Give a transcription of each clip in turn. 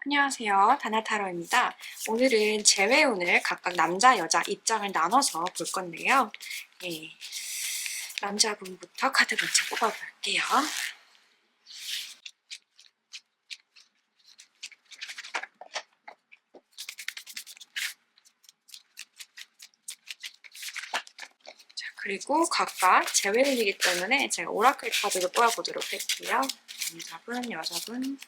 안녕하세요. 다나타로입니다. 오늘은 재회운을 각각 남자, 여자 입장을 나눠서 볼 건데요. 예, 남자분부터 카드 먼저 뽑아볼게요. 자, 그리고 각각 재회운이기 때문에 제가 오라클 카드를 뽑아보도록 할게요. 남자분, 여자분.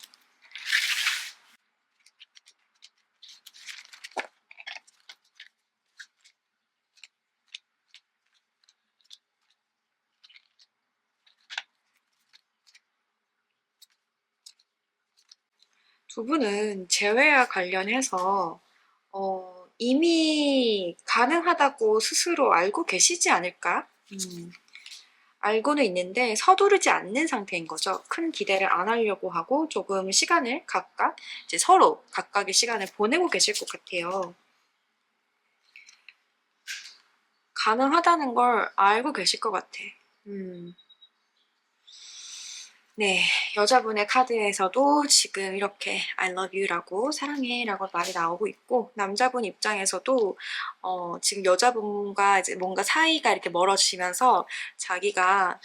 두 분은 재회와 관련해서 이미 가능하다고 스스로 알고 계시지 않을까? 알고는 있는데 서두르지 않는 상태인 거죠. 큰 기대를 안 하려고 하고 조금 시간을 각각 이제 서로 각각의 시간을 보내고 계실 것 같아요. 가능하다는 걸 알고 계실 것 같아. 네, 여자분의 카드에서도 지금 이렇게 I love you라고 사랑해 라고 말이 나오고 있고, 남자분 입장에서도 지금 여자분과 이제 뭔가 사이가 이렇게 멀어지면서 자기가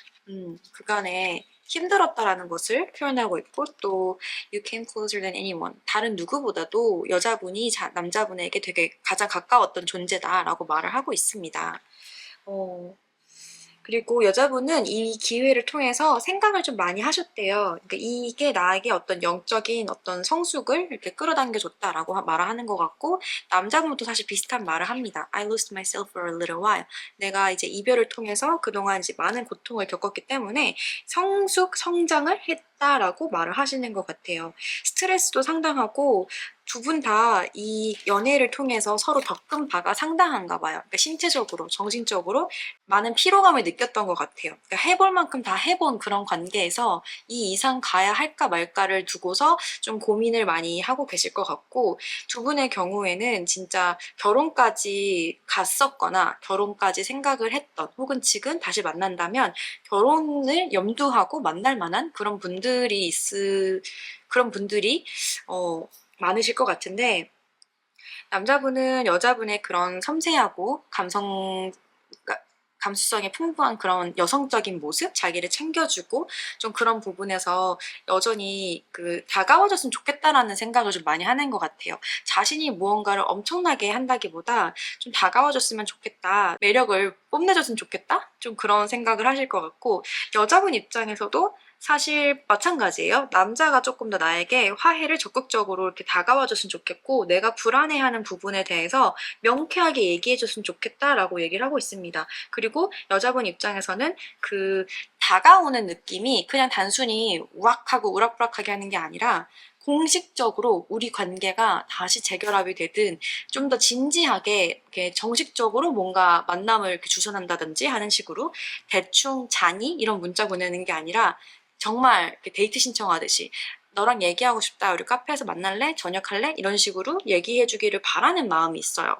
그간에 힘들었다라는 것을 표현하고 있고, 또 you came closer than anyone, 다른 누구보다도 여자분이 남자분에게 되게 가장 가까웠던 존재다라고 말을 하고 있습니다. 그리고 여자분은 이 기회를 통해서 생각을 좀 많이 하셨대요. 그러니까 이게 나에게 어떤 영적인 어떤 성숙을 이렇게 끌어당겨 줬다라고 말을 하는 것 같고, 남자분도 사실 비슷한 말을 합니다. I lost myself for a little while. 내가 이제 이별을 통해서 그동안 이제 많은 고통을 겪었기 때문에 성장을 했다라고 말을 하시는 것 같아요. 스트레스도 상당하고, 두 분 다 이 연애를 통해서 서로 겪은 바가 상당한가 봐요. 그러니까 신체적으로, 정신적으로 많은 피로감을 느꼈던 것 같아요. 그러니까 해볼 만큼 다 해본 그런 관계에서 이 이상 가야 할까 말까를 두고서 좀 고민을 많이 하고 계실 것 같고, 두 분의 경우에는 진짜 결혼까지 갔었거나 결혼까지 생각을 했던, 혹은 지금 다시 만난다면 결혼을 염두하고 만날 만한 그런 분들이 많으실 것 같은데, 남자분은 여자분의 그런 섬세하고 감수성이 풍부한 그런 여성적인 모습, 자기를 챙겨주고 좀 그런 부분에서 여전히 다가와줬으면 좋겠다라는 생각을 좀 많이 하는 것 같아요. 자신이 무언가를 엄청나게 한다기보다 좀 다가와줬으면 좋겠다, 매력을 뽐내줬으면 좋겠다, 좀 그런 생각을 하실 것 같고, 여자분 입장에서도 사실 마찬가지예요. 남자가 조금 더 나에게 화해를 적극적으로 이렇게 다가와줬으면 좋겠고, 내가 불안해하는 부분에 대해서 명쾌하게 얘기해줬으면 좋겠다라고 얘기를 하고 있습니다. 그리고 여자분 입장에서는 다가오는 느낌이 그냥 단순히 우악하고 우락부락하게 하는 게 아니라, 공식적으로 우리 관계가 다시 재결합이 되든 좀 더 진지하게 이렇게 정식적으로 뭔가 만남을 이렇게 주선한다든지 하는 식으로, 대충 자니 이런 문자 보내는 게 아니라 정말 이렇게 데이트 신청하듯이 너랑 얘기하고 싶다, 우리 카페에서 만날래? 저녁할래? 이런 식으로 얘기해주기를 바라는 마음이 있어요.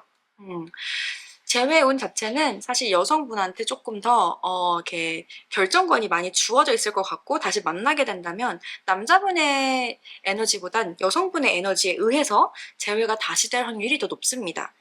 재회운 자체는 사실 여성분한테 조금 더 이렇게 결정권이 많이 주어져 있을 것 같고, 다시 만나게 된다면 남자분의 에너지보단 여성분의 에너지에 의해서 재회가 다시 될 확률이 더 높습니다.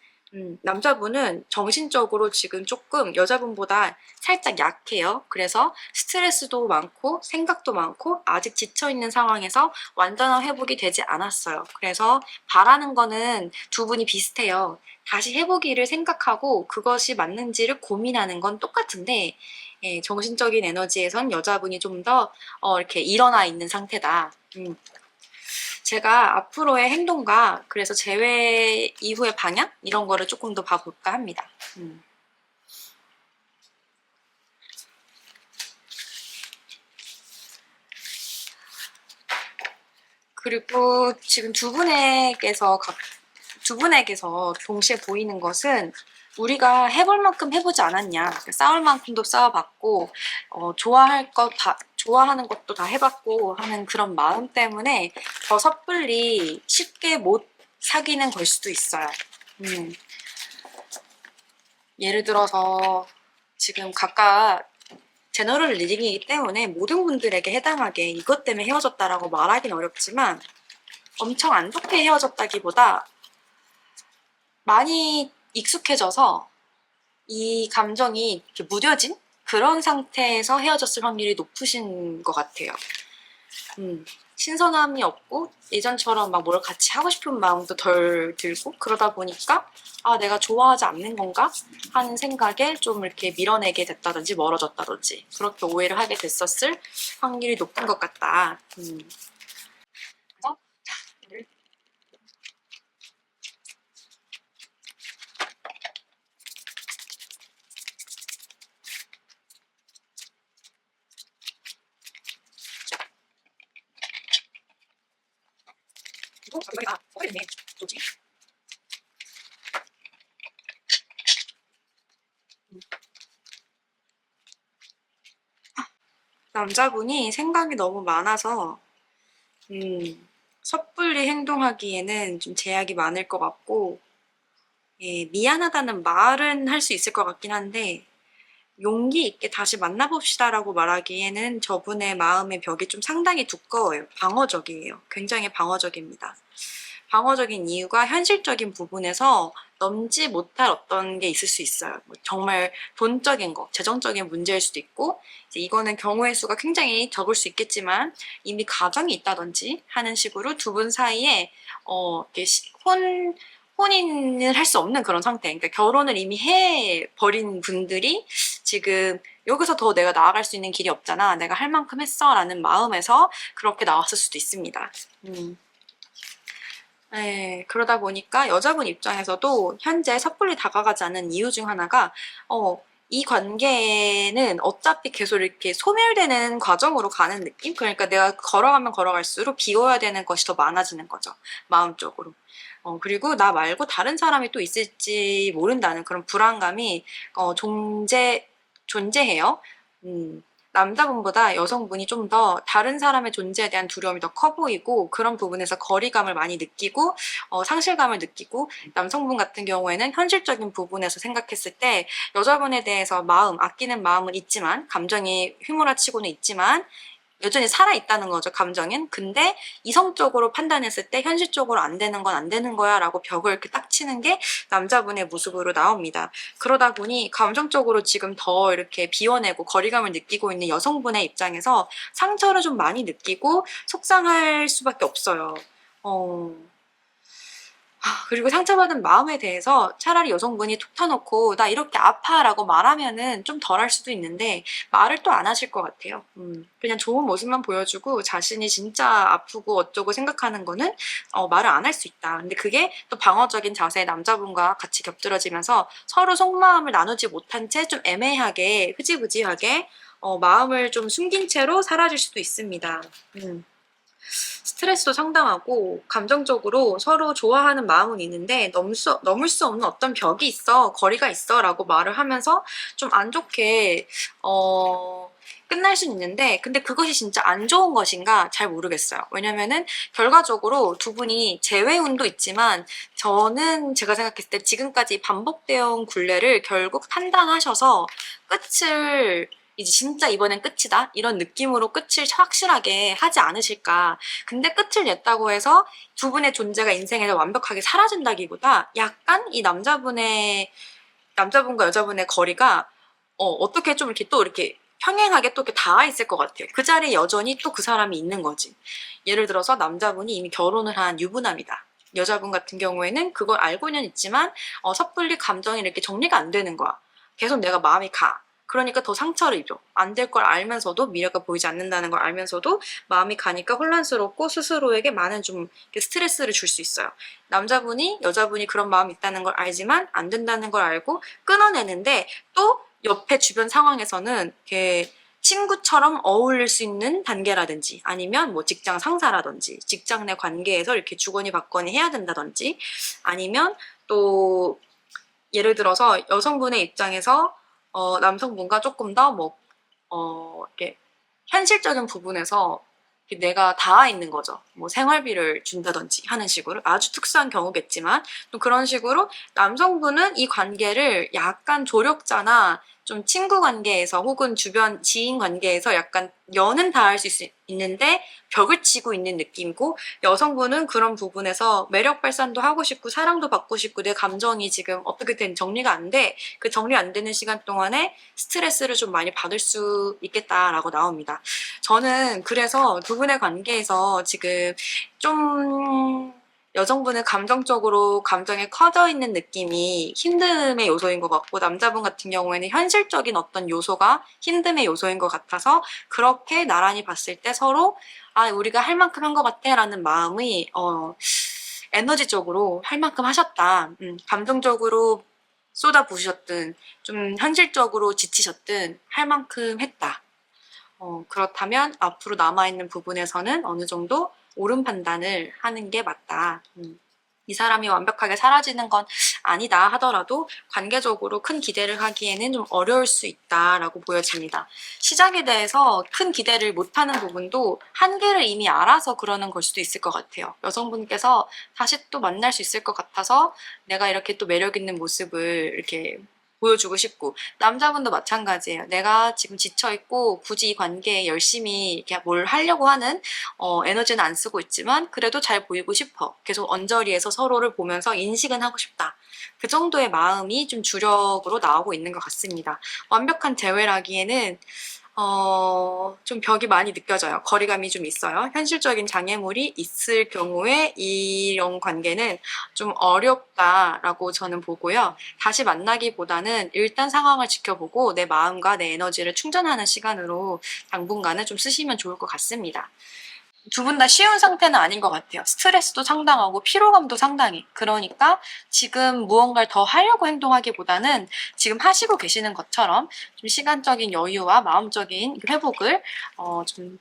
남자분은 정신적으로 지금 조금 여자분보다 살짝 약해요. 그래서 스트레스도 많고 생각도 많고 아직 지쳐있는 상황에서 완전한 회복이 되지 않았어요. 그래서 바라는 거는 두 분이 비슷해요. 다시 해보기를 생각하고 그것이 맞는지를 고민하는 건 똑같은데, 예, 정신적인 에너지에선 여자분이 좀 더 이렇게 일어나 있는 상태다. 제가 앞으로의 행동과 그래서 재회 이후의 방향 이런 거를 조금 더 봐볼까 합니다. 그리고 지금 두 분에게서 동시에 보이는 것은, 우리가 해볼 만큼 해보지 않았냐, 싸울 만큼도 싸워봤고, 좋아하는 것도 다 해봤고 하는 그런 마음 때문에 더 섣불리 쉽게 못 사귀는 걸 수도 있어요. 예를 들어서 지금 각각 제너럴 리딩이기 때문에 모든 분들에게 해당하게 이것 때문에 헤어졌다라고 말하기는 어렵지만, 엄청 안 좋게 헤어졌다기보다 많이 익숙해져서 이 감정이 이렇게 무뎌진 그런 상태에서 헤어졌을 확률이 높으신 것 같아요. 신선함이 없고 예전처럼 막 뭘 같이 하고 싶은 마음도 덜 들고 그러다 보니까 아 내가 좋아하지 않는 건가 하는 생각에 좀 이렇게 밀어내게 됐다든지 멀어졌다든지 그렇게 오해를 하게 됐었을 확률이 높은 것 같다. 그래서 이거 뭐가 있네. 뭐지? 남자분이 생각이 너무 많아서 섣불리 행동하기에는 좀 제약이 많을 것 같고 예, 미안하다는 말은 할 수 있을 것 같긴 한데 용기 있게 다시 만나봅시다라고 말하기에는 저분의 마음의 벽이 좀 상당히 두꺼워요. 방어적이에요. 굉장히 방어적입니다. 방어적인 이유가 현실적인 부분에서 넘지 못할 어떤 게 있을 수 있어요. 뭐 정말 돈적인 거, 재정적인 문제일 수도 있고, 이제 이거는 경우의 수가 굉장히 적을 수 있겠지만 이미 가정이 있다든지 하는 식으로 두 분 사이에 이렇게 혼인을 할 수 없는 그런 상태. 그러니까 결혼을 이미 해 버린 분들이 지금 여기서 더 내가 나아갈 수 있는 길이 없잖아. 내가 할 만큼 했어라는 마음에서 그렇게 나왔을 수도 있습니다. 네, 그러다 보니까 여자분 입장에서도 현재 섣불리 다가가지 않는 이유 중 하나가 이 관계는 어차피 계속 이렇게 소멸되는 과정으로 가는 느낌? 그러니까 내가 걸어가면 걸어갈수록 비워야 되는 것이 더 많아지는 거죠. 마음적으로. 그리고 나 말고 다른 사람이 또 있을지 모른다는 그런 불안감이 존재해요. 남자분보다 여성분이 좀 더 다른 사람의 존재에 대한 두려움이 더 커 보이고 그런 부분에서 거리감을 많이 느끼고 상실감을 느끼고 남성분 같은 경우에는 현실적인 부분에서 생각했을 때 여자분에 대해서 아끼는 마음은 있지만 감정이 휘몰아치고는 있지만 여전히 살아있다는 거죠, 감정은. 근데 이성적으로 판단했을 때 현실적으로 안 되는 건 안 되는 거야 라고 벽을 이렇게 딱 치는 게 남자분의 모습으로 나옵니다. 그러다 보니 감정적으로 지금 더 이렇게 비워내고 거리감을 느끼고 있는 여성분의 입장에서 상처를 좀 많이 느끼고 속상할 수밖에 없어요. 그리고 상처받은 마음에 대해서 차라리 여성분이 툭 터놓고 나 이렇게 아파 라고 말하면은 좀 덜할 수도 있는데 말을 또 안 하실 것 같아요. 그냥 좋은 모습만 보여주고 자신이 진짜 아프고 어쩌고 생각하는 거는 말을 안 할 수 있다. 근데 그게 또 방어적인 자세의 남자분과 같이 겹들어지면서 서로 속마음을 나누지 못한 채 좀 애매하게 흐지부지하게 마음을 좀 숨긴 채로 사라질 수도 있습니다. 스트레스도 상당하고 감정적으로 서로 좋아하는 마음은 있는데 넘을 수 없는 어떤 벽이 있어, 거리가 있어 라고 말을 하면서 좀 안 좋게 끝날 수 있는데 근데 그것이 진짜 안 좋은 것인가 잘 모르겠어요. 왜냐면은 결과적으로 두 분이 재회운도 있지만 저는 제가 생각했을 때 지금까지 반복되어 온 굴레를 결국 판단하셔서 끝을 이제 진짜 이번엔 끝이다 이런 느낌으로 끝을 확실하게 하지 않으실까. 근데 끝을 냈다고 해서 두 분의 존재가 인생에서 완벽하게 사라진다기보다 약간 이 남자분과 여자분의 거리가 어떻게 좀 이렇게 또 이렇게 평행하게 또 이렇게 닿아 있을 것 같아요. 그 자리에 여전히 또 그 사람이 있는 거지. 예를 들어서 남자분이 이미 결혼을 한 유부남이다. 여자분 같은 경우에는 그걸 알고는 있지만 섣불리 감정이 이렇게 정리가 안 되는 거야. 계속 내가 마음이 가. 그러니까 더 상처를 입어. 안 될 걸 알면서도 미래가 보이지 않는다는 걸 알면서도 마음이 가니까 혼란스럽고 스스로에게 많은 좀 스트레스를 줄 수 있어요. 남자분이 여자분이 그런 마음이 있다는 걸 알지만 안 된다는 걸 알고 끊어내는데 또 옆에 주변 상황에서는 이렇게 친구처럼 어울릴 수 있는 단계라든지 아니면 뭐 직장 상사라든지 직장 내 관계에서 이렇게 주거니 받거니 해야 된다든지 아니면 또 예를 들어서 여성분의 입장에서 남성분과 조금 더 이렇게 현실적인 부분에서 내가 닿아 있는 거죠. 뭐 생활비를 준다든지 하는 식으로 아주 특수한 경우겠지만 또 그런 식으로 남성분은 이 관계를 약간 조력자나 좀 친구 관계에서 혹은 주변 지인 관계에서 약간 연은 닿을 수 있는데 벽을 치고 있는 느낌이고, 여성분은 그런 부분에서 매력 발산도 하고 싶고 사랑도 받고 싶고 내 감정이 지금 어떻게 된 정리가 안 돼. 그 정리 안 되는 시간 동안에 스트레스를 좀 많이 받을 수 있겠다라고 나옵니다. 저는 그래서 두 분의 관계에서 지금 좀 여성분은 감정적으로 감정에 커져 있는 느낌이 힘듦의 요소인 것 같고, 남자분 같은 경우에는 현실적인 어떤 요소가 힘듦의 요소인 것 같아서, 그렇게 나란히 봤을 때 서로 우리가 할 만큼 한 것 같아 라는 마음이 에너지적으로 할 만큼 하셨다. 감정적으로 쏟아부으셨든 좀 현실적으로 지치셨든 할 만큼 했다. 그렇다면 앞으로 남아있는 부분에서는 어느 정도 옳은 판단을 하는 게 맞다. 이 사람이 완벽하게 사라지는 건 아니다 하더라도 관계적으로 큰 기대를 하기에는 좀 어려울 수 있다라고 보여집니다. 시작에 대해서 큰 기대를 못하는 부분도 한계를 이미 알아서 그러는 걸 수도 있을 것 같아요. 여성분께서 다시 또 만날 수 있을 것 같아서 내가 이렇게 또 매력 있는 모습을 이렇게 보여주고 싶고, 남자분도 마찬가지예요. 내가 지금 지쳐있고 굳이 이 관계에 열심히 이렇게 뭘 하려고 하는 에너지는 안 쓰고 있지만 그래도 잘 보이고 싶어. 계속 언저리에서 서로를 보면서 인식은 하고 싶다. 그 정도의 마음이 좀 주력으로 나오고 있는 것 같습니다. 완벽한 재회라기에는 좀 벽이 많이 느껴져요. 거리감이 좀 있어요. 현실적인 장애물이 있을 경우에 이런 관계는 좀 어렵다라고 저는 보고요. 다시 만나기보다는 일단 상황을 지켜보고 내 마음과 내 에너지를 충전하는 시간으로 당분간은 좀 쓰시면 좋을 것 같습니다. 두 분 다 쉬운 상태는 아닌 것 같아요. 스트레스도 상당하고 피로감도 상당히. 그러니까 지금 무언가를 더 하려고 행동하기보다는 지금 하시고 계시는 것처럼 좀 시간적인 여유와 마음적인 회복을 좀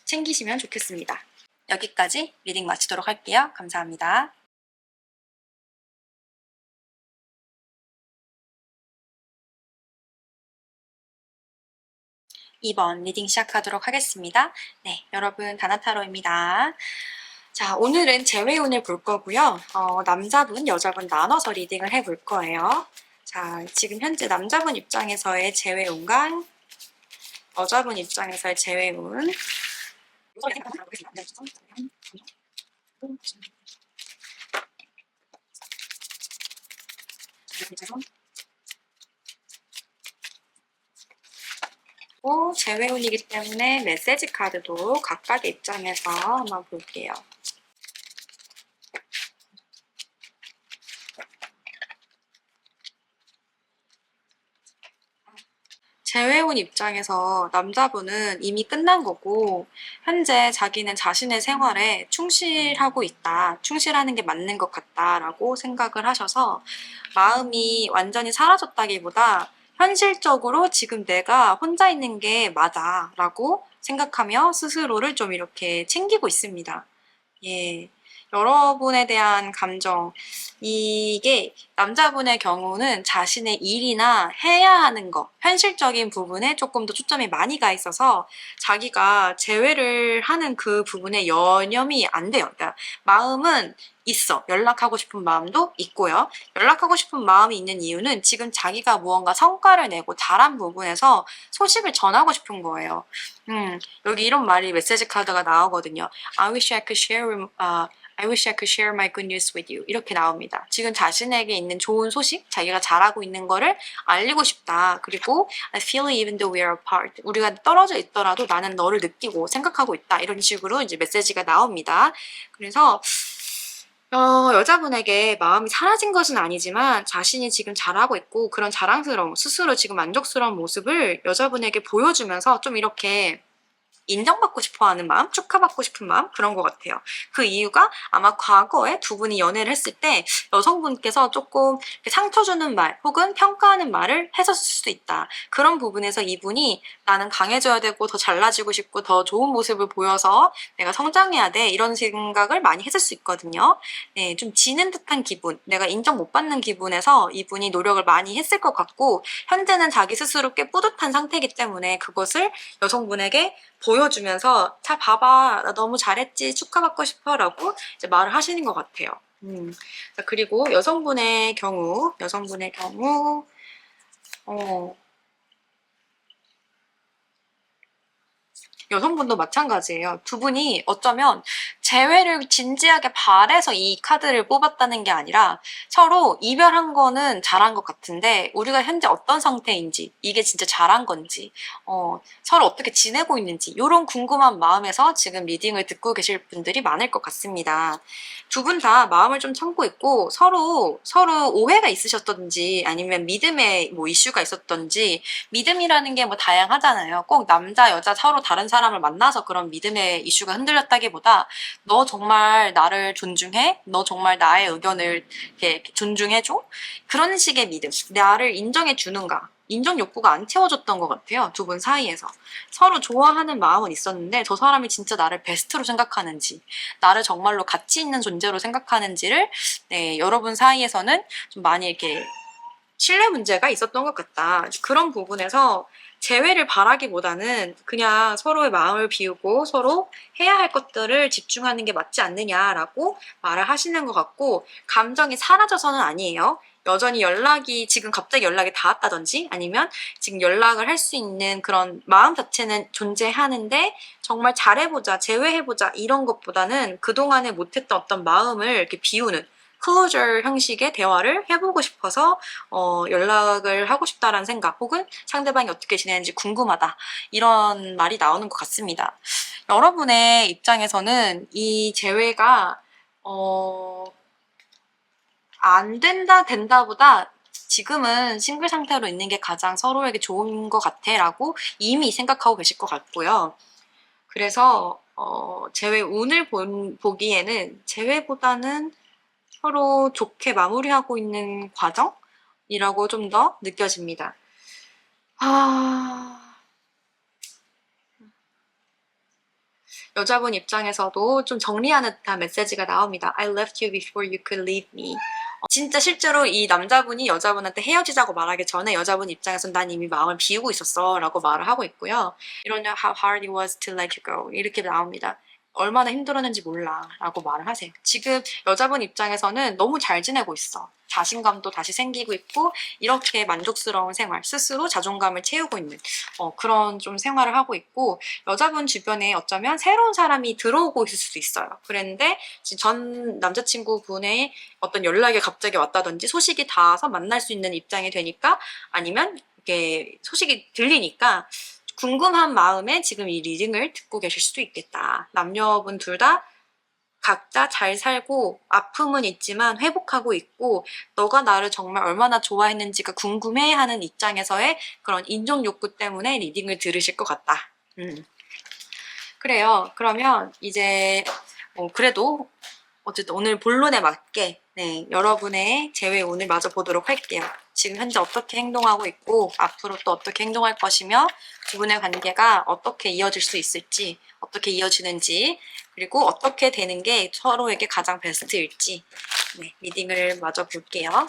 챙기시면 좋겠습니다. 여기까지 리딩 마치도록 할게요. 감사합니다. 2번 리딩 시작하도록 하겠습니다. 네, 여러분 다나타로입니다. 자, 오늘은 재회운을 볼 거고요. 남자분, 여자분 나눠서 리딩을 해볼 거예요. 자, 지금 현재 남자분 입장에서의 재회운과 여자분 입장에서의 재회운. 재회운이기 때문에 메시지 카드도 각각의 입장에서 한번 볼게요. 재회원 입장에서 남자분은 이미 끝난 거고 현재 자기는 자신의 생활에 충실하고 있다. 충실하는 게 맞는 것 같다라고 생각을 하셔서 마음이 완전히 사라졌다기보다 현실적으로 지금 내가 혼자 있는 게 맞아라고 생각하며 스스로를 좀 이렇게 챙기고 있습니다. 예. 여러분에 대한 감정, 이게 남자분의 경우는 자신의 일이나 해야 하는 거, 현실적인 부분에 조금 더 초점이 많이 가 있어서 자기가 재회를 하는 그 부분에 여념이 안 돼요. 그러니까 마음은 있어. 연락하고 싶은 마음도 있고요. 연락하고 싶은 마음이 있는 이유는 지금 자기가 무언가 성과를 내고 잘한 부분에서 소식을 전하고 싶은 거예요. 여기 이런 말이 메시지 카드가 나오거든요. I wish I could share my good news with you. 이렇게 나옵니다. 지금 자신에게 있는 좋은 소식, 자기가 잘하고 있는 거를 알리고 싶다. 그리고 I feel it even though we are apart. 우리가 떨어져 있더라도 나는 너를 느끼고 생각하고 있다. 이런 식으로 이제 메시지가 나옵니다. 그래서 여자분에게 마음이 사라진 것은 아니지만 자신이 지금 잘하고 있고 그런 자랑스러움, 스스로 지금 만족스러운 모습을 여자분에게 보여주면서 좀 이렇게 인정받고 싶어하는 마음, 축하받고 싶은 마음, 그런 것 같아요. 그 이유가 아마 과거에 두 분이 연애를 했을 때 여성분께서 조금 상처 주는 말 혹은 평가하는 말을 했었을 수도 있다. 그런 부분에서 이분이 나는 강해져야 되고 더 잘나지고 싶고 더 좋은 모습을 보여서 내가 성장해야 돼, 이런 생각을 많이 했을 수 있거든요. 네, 좀 지는 듯한 기분, 내가 인정 못 받는 기분에서 이분이 노력을 많이 했을 것 같고 현재는 자기 스스로 꽤 뿌듯한 상태이기 때문에 그것을 여성분에게 보여주면서 자 봐봐 나 너무 잘했지 축하받고 싶어 라고 이제 말을 하시는 것 같아요. 그리고 여성분의 경우 어, 여성분도 마찬가지예요. 두 분이 어쩌면 재회를 진지하게 바래서 이 카드를 뽑았다는 게 아니라 서로 이별한 거는 잘한 것 같은데 우리가 현재 어떤 상태인지, 이게 진짜 잘한 건지, 서로 어떻게 지내고 있는지 이런 궁금한 마음에서 지금 리딩을 듣고 계실 분들이 많을 것 같습니다. 두 분 다 마음을 좀 참고 있고 서로 오해가 있으셨던지 아니면 믿음에 뭐 이슈가 있었던지. 믿음이라는 게 뭐 다양하잖아요. 꼭 남자 여자 서로 다른 사람을 만나서 그런 믿음의 이슈가 흔들렸다기보다 너 정말 나를 존중해? 너 정말 나의 의견을 이렇게 존중해줘? 그런 식의 믿음, 나를 인정해 주는가? 인정 욕구가 안 채워졌던 것 같아요. 두 분 사이에서 서로 좋아하는 마음은 있었는데 저 사람이 진짜 나를 베스트로 생각하는지, 나를 정말로 가치 있는 존재로 생각하는지를, 네, 여러분 사이에서는 좀 많이 이렇게 신뢰 문제가 있었던 것 같다. 그런 부분에서 재회를 바라기보다는 그냥 서로의 마음을 비우고 서로 해야 할 것들을 집중하는 게 맞지 않느냐라고 말을 하시는 것 같고, 감정이 사라져서는 아니에요. 여전히 지금 갑자기 연락이 닿았다든지 아니면 지금 연락을 할 수 있는 그런 마음 자체는 존재하는데, 정말 잘해보자, 재회해보자 이런 것보다는 그동안에 못했던 어떤 마음을 이렇게 비우는 클로저 형식의 대화를 해보고 싶어서 연락을 하고 싶다라는 생각, 혹은 상대방이 어떻게 지내는지 궁금하다, 이런 말이 나오는 것 같습니다. 여러분의 입장에서는 이 재회가 안 된다 된다보다 지금은 싱글 상태로 있는 게 가장 서로에게 좋은 것 같아 라고 이미 생각하고 계실 것 같고요. 그래서 재회 운을 보기에는 재회보다는 서로 좋게 마무리하고 있는 과정이라고 좀 더 느껴집니다. 여자분 입장에서도 좀 정리하는 듯한 메시지가 나옵니다. I left you before you could leave me. 진짜 실제로 이 남자분이 여자분한테 헤어지자고 말하기 전에 여자분 입장에서는 난 이미 마음을 비우고 있었어 라고 말을 하고 있고요. You don't know how hard it was to let you go. 이렇게 나옵니다. 얼마나 힘들었는지 몰라 라고 말을 하세요. 지금 여자분 입장에서는 너무 잘 지내고 있어. 자신감도 다시 생기고 있고 이렇게 만족스러운 생활, 스스로 자존감을 채우고 있는 그런 좀 생활을 하고 있고, 여자분 주변에 어쩌면 새로운 사람이 들어오고 있을 수도 있어요. 그랬는데 전 남자친구분의 어떤 연락이 갑자기 왔다든지 소식이 닿아서 만날 수 있는 입장이 되니까, 아니면 이렇게 소식이 들리니까 궁금한 마음에 지금 이 리딩을 듣고 계실 수도 있겠다. 남녀분 둘 다 각자 잘 살고 아픔은 있지만 회복하고 있고 너가 나를 정말 얼마나 좋아했는지가 궁금해하는 입장에서의 그런 인정 욕구 때문에 리딩을 들으실 것 같다. 그래요. 그러면 이제 그래도 어쨌든 오늘 본론에 맞게 여러분의 재회 운을 마저 보도록 할게요. 지금 현재 어떻게 행동하고 있고 앞으로 또 어떻게 행동할 것이며 두 분의 관계가 어떻게 이어질 수 있을지, 어떻게 이어지는지, 그리고 어떻게 되는 게 서로에게 가장 베스트일지 리딩을 마저 볼게요.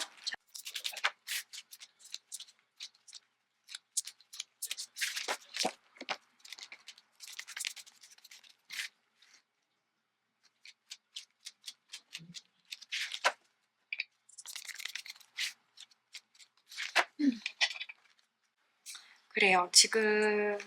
그래요. 지금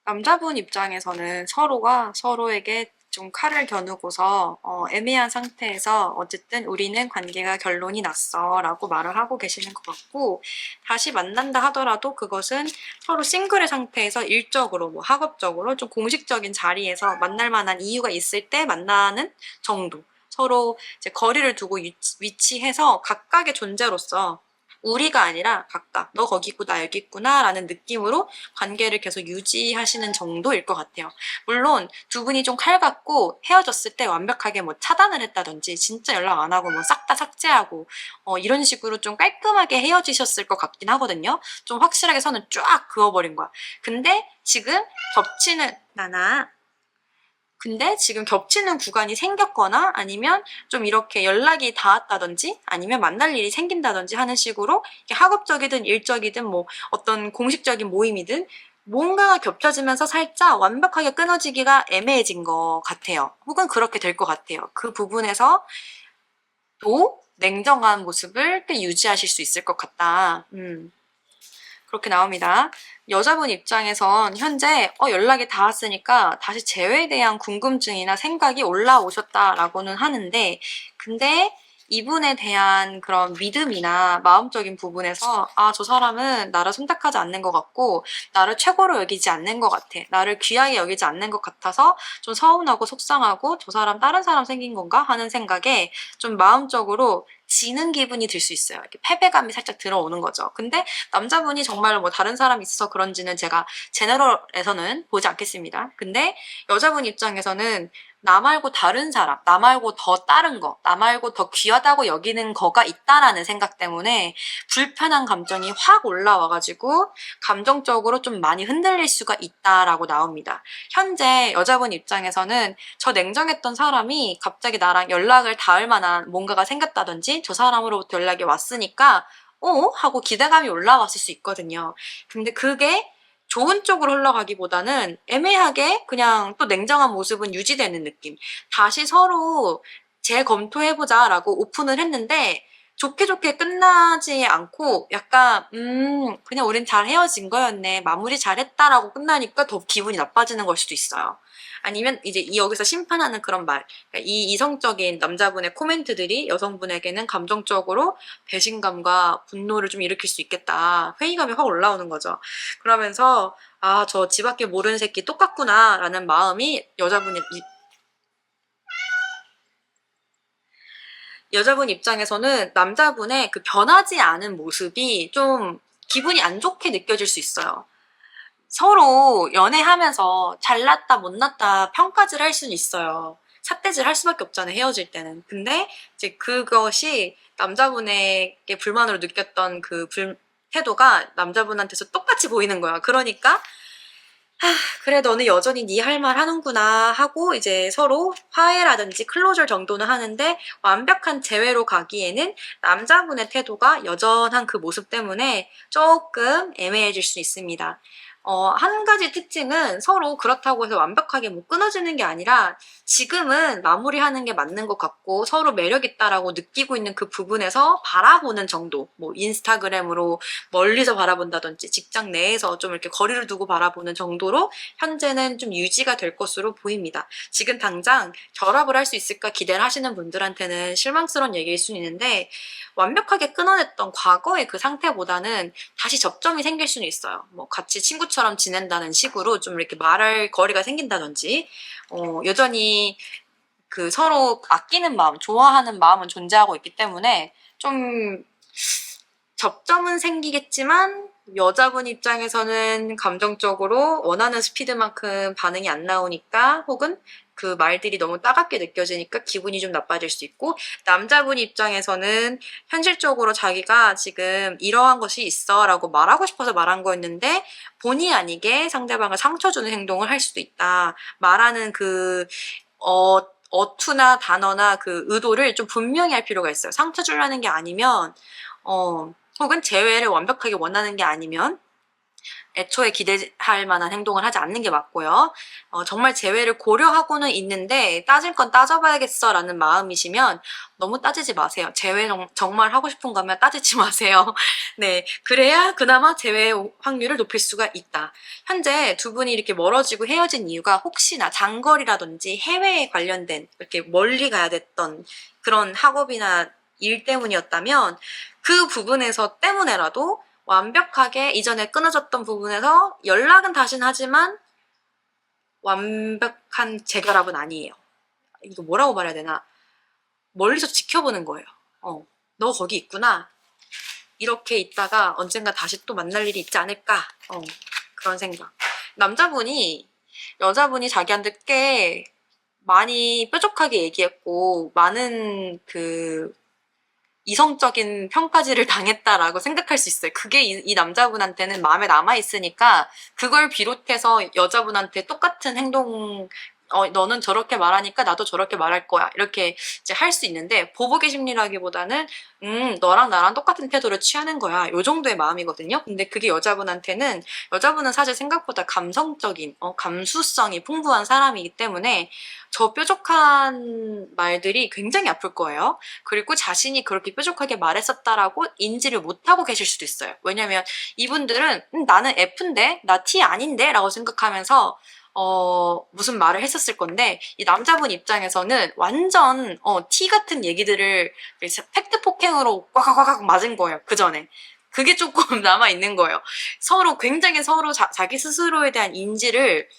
남자분 입장에서는 서로가 서로에게 좀 칼을 겨누고서 애매한 상태에서 어쨌든 우리는 관계가 결론이 났어 라고 말을 하고 계시는 것 같고, 다시 만난다 하더라도 그것은 서로 싱글의 상태에서 일적으로 뭐 학업적으로 좀 공식적인 자리에서 만날 만한 이유가 있을 때 만나는 정도, 서로 이제 거리를 두고 위치해서 각각의 존재로서 우리가 아니라 각각 너 거기 있고 나 여기 있구나 라는 느낌으로 관계를 계속 유지하시는 정도일 것 같아요. 물론 두 분이 좀 칼같고 헤어졌을 때 완벽하게 뭐 차단을 했다든지 진짜 연락 안 하고 뭐 싹 다 삭제하고 이런 식으로 좀 깔끔하게 헤어지셨을 것 같긴 하거든요. 좀 확실하게 선을 쫙 그어버린 거야. 근데 지금 겹치는 구간이 생겼거나 아니면 좀 이렇게 연락이 닿았다든지 아니면 만날 일이 생긴다든지 하는 식으로 학업적이든 일적이든 뭐 어떤 공식적인 모임이든 뭔가가 겹쳐지면서 살짝 완벽하게 끊어지기가 애매해진 것 같아요. 혹은 그렇게 될 것 같아요. 그 부분에서 또 냉정한 모습을 꽤 유지하실 수 있을 것 같다. 그렇게 나옵니다. 여자분 입장에선 현재 연락이 닿았으니까 다시 재회에 대한 궁금증이나 생각이 올라오셨다라고는 하는데, 근데 이분에 대한 그런 믿음이나 마음적인 부분에서 저 사람은 나를 선택하지 않는 것 같고 나를 최고로 여기지 않는 것 같아, 나를 귀하게 여기지 않는 것 같아서 좀 서운하고 속상하고 저 사람 다른 사람 생긴 건가 하는 생각에 좀 마음적으로 지는 기분이 들 수 있어요. 이렇게 패배감이 살짝 들어오는 거죠. 근데 남자분이 정말 뭐 다른 사람이 있어서 그런지는 제가 제너럴에서는 보지 않겠습니다. 근데 여자분 입장에서는 나 말고 다른 사람, 나 말고 더 다른 거, 나 말고 더 귀하다고 여기는 거가 있다라는 생각 때문에 불편한 감정이 확 올라와가지고 감정적으로 좀 많이 흔들릴 수가 있다라고 나옵니다. 현재 여자분 입장에서는 저 냉정했던 사람이 갑자기 나랑 연락을 닿을 만한 뭔가가 생겼다든지 저 사람으로부터 연락이 왔으니까 하고 기대감이 올라왔을 수 있거든요. 근데 그게 좋은 쪽으로 흘러가기보다는 애매하게 그냥 또 냉정한 모습은 유지되는 느낌. 다시 서로 재검토해보자 라고 오픈을 했는데 좋게 좋게 끝나지 않고 약간 그냥 우린 잘 헤어진 거였네, 마무리 잘했다라고 끝나니까 더 기분이 나빠지는 걸 수도 있어요. 아니면 이제 여기서 심판하는 그런 말, 그러니까 이 이성적인 남자분의 코멘트들이 여성분에게는 감정적으로 배신감과 분노를 좀 일으킬 수 있겠다, 회의감이 확 올라오는 거죠. 그러면서 저 지 밖에 모르는 새끼 똑같구나 라는 마음이 여자분 입장에서는 남자분의 그 변하지 않은 모습이 좀 기분이 안 좋게 느껴질 수 있어요. 서로 연애하면서 잘났다 못났다 평가질 할 수는 있어요. 삿대질 할 수밖에 없잖아요, 헤어질 때는. 근데 이제 그것이 남자분에게 불만으로 느꼈던 그 태도가 남자분한테서 똑같이 보이는 거야. 그러니까 그래 너는 여전히 네 할 말 하는구나 하고 이제 서로 화해라든지 클로저 정도는 하는데, 완벽한 재회로 가기에는 남자분의 태도가 여전한 그 모습 때문에 조금 애매해질 수 있습니다. 한 가지 특징은 서로 그렇다고 해서 완벽하게 뭐 끊어지는 게 아니라 지금은 마무리하는 게 맞는 것 같고 서로 매력있다라고 느끼고 있는 그 부분에서 바라보는 정도, 뭐 인스타그램으로 멀리서 바라본다든지 직장 내에서 좀 이렇게 거리를 두고 바라보는 정도로 현재는 좀 유지가 될 것으로 보입니다. 지금 당장 결합을 할 수 있을까 기대를 하시는 분들한테는 실망스러운 얘기일 수는 있는데, 완벽하게 끊어냈던 과거의 그 상태보다는 다시 접점이 생길 수는 있어요. 뭐 같이 친구처럼 지낸다는 식으로 좀 이렇게 말할 거리가 생긴다든지, 여전히 그 서로 아끼는 마음, 좋아하는 마음은 존재하고 있기 때문에 좀 접점은 생기겠지만 여자분 입장에서는 감정적으로 원하는 스피드만큼 반응이 안 나오니까, 혹은 그 말들이 너무 따갑게 느껴지니까 기분이 좀 나빠질 수 있고, 남자분 입장에서는 현실적으로 자기가 지금 이러한 것이 있어 라고 말하고 싶어서 말한 거였는데 본의 아니게 상대방을 상처 주는 행동을 할 수도 있다. 말하는 그 어투나 단어나 그 의도를 좀 분명히 할 필요가 있어요. 상처 주려는 게 아니면 혹은 재회를 완벽하게 원하는 게 아니면 애초에 기대할 만한 행동을 하지 않는 게 맞고요. 정말 재회를 고려하고는 있는데 따질 건 따져봐야겠어 라는 마음이시면 너무 따지지 마세요. 재회 정말 하고 싶은 거면 따지지 마세요. 네, 그래야 그나마 재회 확률을 높일 수가 있다. 현재 두 분이 이렇게 멀어지고 헤어진 이유가 혹시나 장거리라든지 해외에 관련된 이렇게 멀리 가야 됐던 그런 학업이나 일 때문이었다면 그 부분에서 때문에라도 완벽하게 이전에 끊어졌던 부분에서 연락은 다시는 하지만 완벽한 재결합은 아니에요. 이거 뭐라고 말해야 되나? 멀리서 지켜보는 거예요. 너 거기 있구나. 이렇게 있다가 언젠가 다시 또 만날 일이 있지 않을까? 그런 생각. 남자분이 여자분이 자기한테 꽤 많이 뾰족하게 얘기했고 많은 그 이성적인 평가질을 당했다라고 생각할 수 있어요. 그게 이 남자분한테는 마음에 남아있으니까 그걸 비롯해서 여자분한테 똑같은 행동을 너는 저렇게 말하니까 나도 저렇게 말할 거야. 이렇게 이제 할 수 있는데, 보복의 심리라기보다는, 너랑 나랑 똑같은 태도를 취하는 거야. 요 정도의 마음이거든요. 근데 그게 여자분은 사실 생각보다 감성적인, 감수성이 풍부한 사람이기 때문에 저 뾰족한 말들이 굉장히 아플 거예요. 그리고 자신이 그렇게 뾰족하게 말했었다라고 인지를 못하고 계실 수도 있어요. 왜냐면 이분들은, 나는 F인데? 나 T 아닌데? 라고 생각하면서 무슨 말을 했었을 건데, 이 남자분 입장에서는 완전, T 같은 얘기들을 팩트 폭행으로 꽉꽉꽉 맞은 거예요, 그 전에. 그게 조금 남아있는 거예요. 굉장히 서로 자기 스스로에 대한 인지를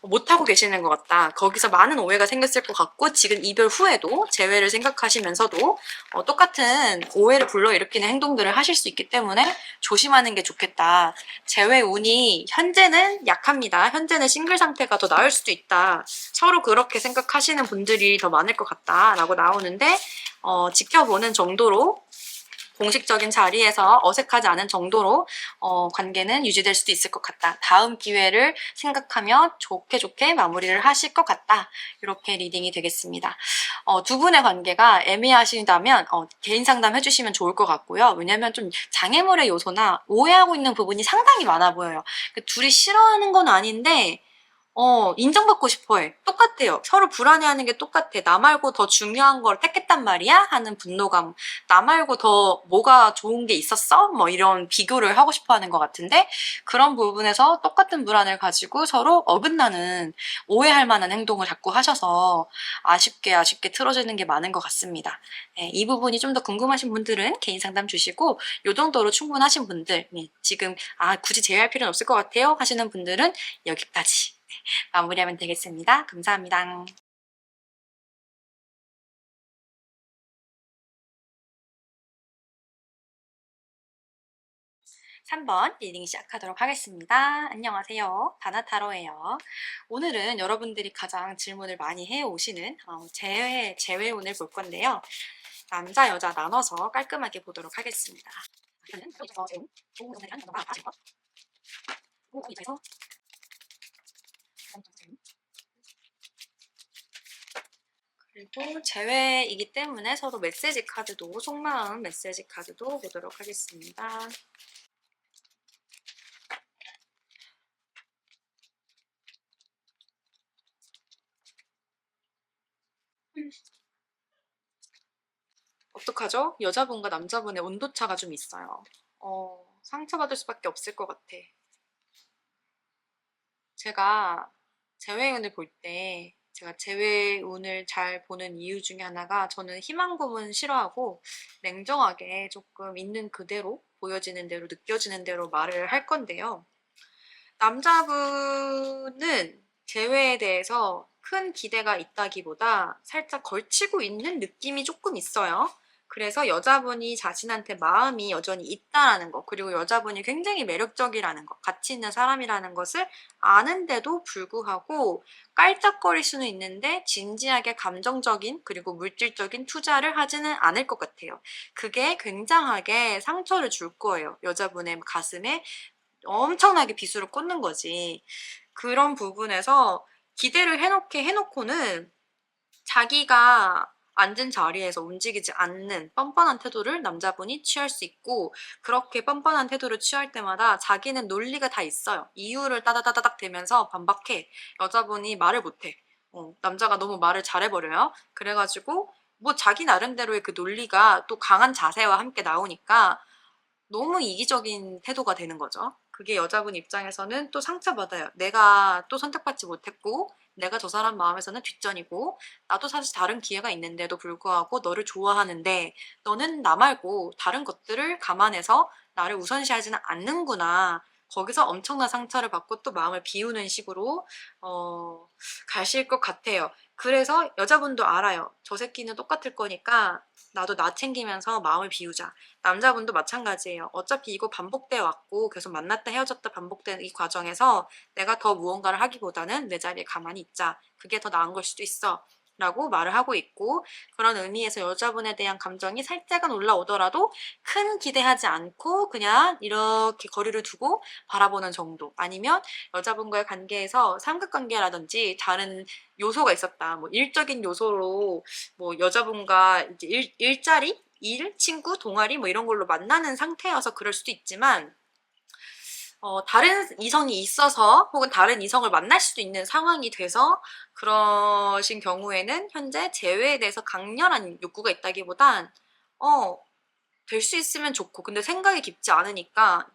못하고 계시는 것 같다. 거기서 많은 오해가 생겼을 것 같고, 지금 이별 후에도 재회를 생각하시면서도 똑같은 오해를 불러일으키는 행동들을 하실 수 있기 때문에 조심하는 게 좋겠다. 재회 운이 현재는 약합니다. 현재는 싱글 상태가 더 나을 수도 있다. 서로 그렇게 생각하시는 분들이 더 많을 것 같다라고 나오는데, 지켜보는 정도로, 공식적인 자리에서 어색하지 않은 정도로 관계는 유지될 수도 있을 것 같다. 다음 기회를 생각하며 좋게 좋게 마무리를 하실 것 같다. 이렇게 리딩이 되겠습니다. 두 분의 관계가 애매하시다면 개인 상담 해주시면 좋을 것 같고요. 왜냐면 좀 장애물의 요소나 오해하고 있는 부분이 상당히 많아 보여요. 둘이 싫어하는 건 아닌데 인정받고 싶어 해. 똑같아요. 서로 불안해하는 게 똑같아. 나 말고 더 중요한 걸 택했단 말이야? 하는 분노감. 나 말고 더 뭐가 좋은 게 있었어? 뭐 이런 비교를 하고 싶어 하는 것 같은데, 그런 부분에서 똑같은 불안을 가지고 서로 어긋나는, 오해할 만한 행동을 자꾸 하셔서 아쉽게 틀어지는 게 많은 것 같습니다. 네, 이 부분이 좀 더 궁금하신 분들은 개인 상담 주시고, 요 정도로 충분하신 분들, 지금 굳이 제외할 필요는 없을 것 같아요 하시는 분들은 여기까지 마무리하면 되겠습니다. 감사합니다. 3번 리딩 시작하도록 하겠습니다. 안녕하세요. 다나타로예요. 오늘은 여러분들이 가장 질문을 많이 해오시는 재회운을 볼 건데요. 남자, 여자 나눠서 깔끔하게 보도록 하겠습니다. 그리고 재회이기 때문에 서로 메시지 카드도, 속마음 메시지 카드도 보도록 하겠습니다. 어떡하죠? 여자분과 남자분의 온도차가 좀 있어요. 상처받을 수밖에 없을 것 같아. 제가 재회운을 볼 때, 제가 재회운을 잘 보는 이유 중에 하나가, 저는 희망고문 싫어하고 냉정하게 조금 있는 그대로, 보여지는 대로, 느껴지는 대로 말을 할 건데요. 남자분은 재회에 대해서 큰 기대가 있다기보다 살짝 걸치고 있는 느낌이 조금 있어요. 그래서 여자분이 자신한테 마음이 여전히 있다라는 거, 그리고 여자분이 굉장히 매력적이라는 거, 가치 있는 사람이라는 것을 아는데도 불구하고 깔짝거릴 수는 있는데 진지하게 감정적인 그리고 물질적인 투자를 하지는 않을 것 같아요. 그게 굉장하게 상처를 줄 거예요. 여자분의 가슴에 엄청나게 비수를 꽂는 거지. 그런 부분에서 기대를 해놓고는 자기가 앉은 자리에서 움직이지 않는 뻔뻔한 태도를 남자분이 취할 수 있고, 그렇게 뻔뻔한 태도를 취할 때마다 자기는 논리가 다 있어요. 이유를 따다다닥 대면서 반박해. 여자분이 말을 못해. 남자가 너무 말을 잘해버려요. 그래가지고 뭐 자기 나름대로의 그 논리가 또 강한 자세와 함께 나오니까 너무 이기적인 태도가 되는 거죠. 그게 여자분 입장에서는 또 상처받아요. 내가 또 선택받지 못했고, 내가 저 사람 마음에서는 뒷전이고, 나도 사실 다른 기회가 있는데도 불구하고 너를 좋아하는데, 너는 나 말고 다른 것들을 감안해서 나를 우선시하지는 않는구나. 거기서 엄청난 상처를 받고 또 마음을 비우는 식으로 가실 것 같아요. 그래서 여자분도 알아요. 저 새끼는 똑같을 거니까 나도 나 챙기면서 마음을 비우자. 남자분도 마찬가지예요. 어차피 이거 반복돼 왔고 계속 만났다 헤어졌다 반복되는 이 과정에서 내가 더 무언가를 하기보다는 내 자리에 가만히 있자. 그게 더 나은 걸 수도 있어. 라고 말을 하고 있고, 그런 의미에서 여자분에 대한 감정이 살짝은 올라오더라도 큰 기대하지 않고 그냥 이렇게 거리를 두고 바라보는 정도, 아니면 여자분과의 관계에서 삼각관계라든지 다른 요소가 있었다, 뭐 일적인 요소로 뭐 여자분과 이제 일자리, 일, 친구, 동아리 뭐 이런 걸로 만나는 상태여서 그럴 수도 있지만, 다른 이성이 있어서 혹은 다른 이성을 만날 수도 있는 상황이 돼서 그러신 경우에는 현재 재회에 대해서 강렬한 욕구가 있다기보단 될 수 있으면 좋고, 근데 생각이 깊지 않으니까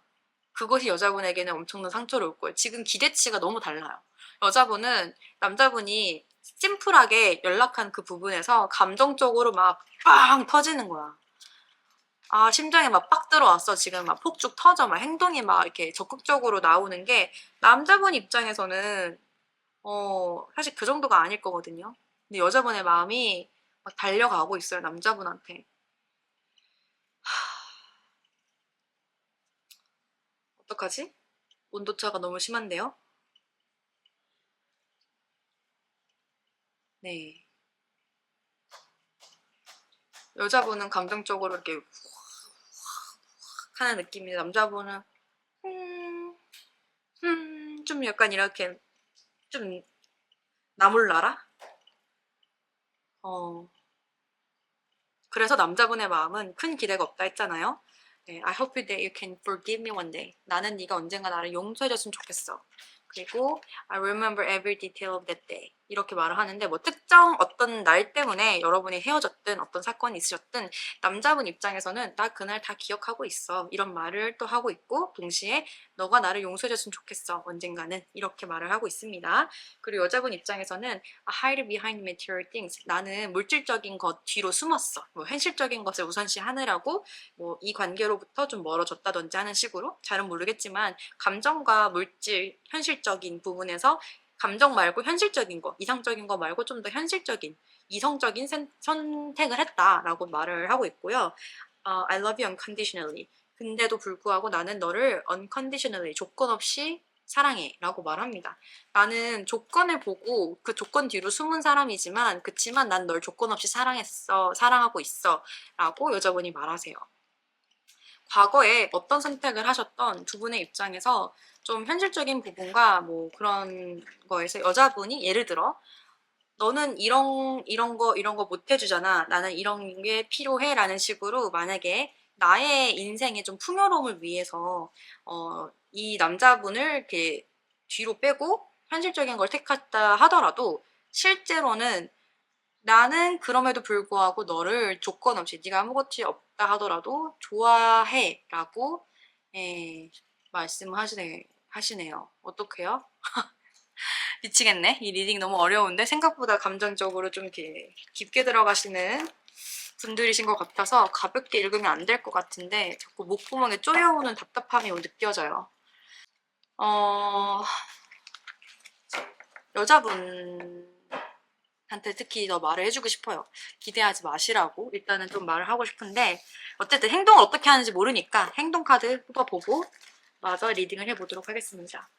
그것이 여자분에게는 엄청난 상처를 올 거예요. 지금 기대치가 너무 달라요. 여자분은 남자분이 심플하게 연락한 그 부분에서 감정적으로 막 빵 터지는 거야. 아, 심장이 막 빡 들어왔어. 지금 막 폭죽 터져. 막 행동이 막 이렇게 적극적으로 나오는 게 남자분 입장에서는 사실 그 정도가 아닐 거거든요. 근데 여자분의 마음이 막 달려가고 있어요. 남자분한테. 어떡하지? 온도차가 너무 심한데요? 네. 여자분은 감정적으로 이렇게 훅 하는 느낌인데 남자분은 음, 좀 약간 이렇게 좀 나몰라라? 어, 그래서 남자분의 마음은 큰 기대가 없다 했잖아요. 네, I hope that you can forgive me one day. 나는 네가 언젠가 나를 용서해줬으면 좋겠어. 그리고 I remember every detail of that day. 이렇게 말을 하는데, 뭐 특정 어떤 날 때문에 여러분이 헤어졌든 어떤 사건이 있으셨든 남자분 입장에서는 나 그날 다 기억하고 있어. 이런 말을 또 하고 있고, 동시에 너가 나를 용서해줬으면 좋겠어. 언젠가는. 이렇게 말을 하고 있습니다. 그리고 여자분 입장에서는 I hide behind material things. 나는 물질적인 것 뒤로 숨었어. 뭐 현실적인 것을 우선시 하느라고 뭐 이 관계로부터 좀 멀어졌다든지 하는 식으로, 잘은 모르겠지만 감정과 물질, 현실적인 부분에서 감정 말고 현실적인 거, 이상적인 거 말고 좀 더 현실적인, 이성적인 선택을 했다라고 말을 하고 있고요. I love you unconditionally. 근데도 불구하고 나는 너를 unconditionally, 조건 없이 사랑해 라고 말합니다. 나는 조건을 보고 그 조건 뒤로 숨은 사람이지만, 그치만 난 널 조건 없이 사랑했어, 사랑하고 있어 라고 여자분이 말하세요. 과거에 어떤 선택을 하셨던 두 분의 입장에서 좀 현실적인 부분과 뭐 그런 거에서 여자분이 예를 들어 너는 이런 거 못 해주잖아. 나는 이런 게 필요해. 라는 식으로 만약에 나의 인생의 좀 풍요로움을 위해서 이 남자분을 이렇게 뒤로 빼고 현실적인 걸 택했다 하더라도, 실제로는 나는 그럼에도 불구하고 너를 조건 없이, 네가 아무것이 없다 하더라도 좋아해 라고 말씀하시네요. 어떡해요? 미치겠네. 이 리딩 너무 어려운데 생각보다 감정적으로 좀 이렇게 깊게 들어가시는 분들이신 것 같아서 가볍게 읽으면 안 될 것 같은데 자꾸 목구멍에 쪼여오는 답답함이 느껴져요. 여자분한테 특히 더 말을 해주고 싶어요. 기대하지 마시라고 일단은 좀 말을 하고 싶은데, 어쨌든 행동을 어떻게 하는지 모르니까 행동 카드 뽑아보고 마저 리딩을 해보도록 하겠습니다.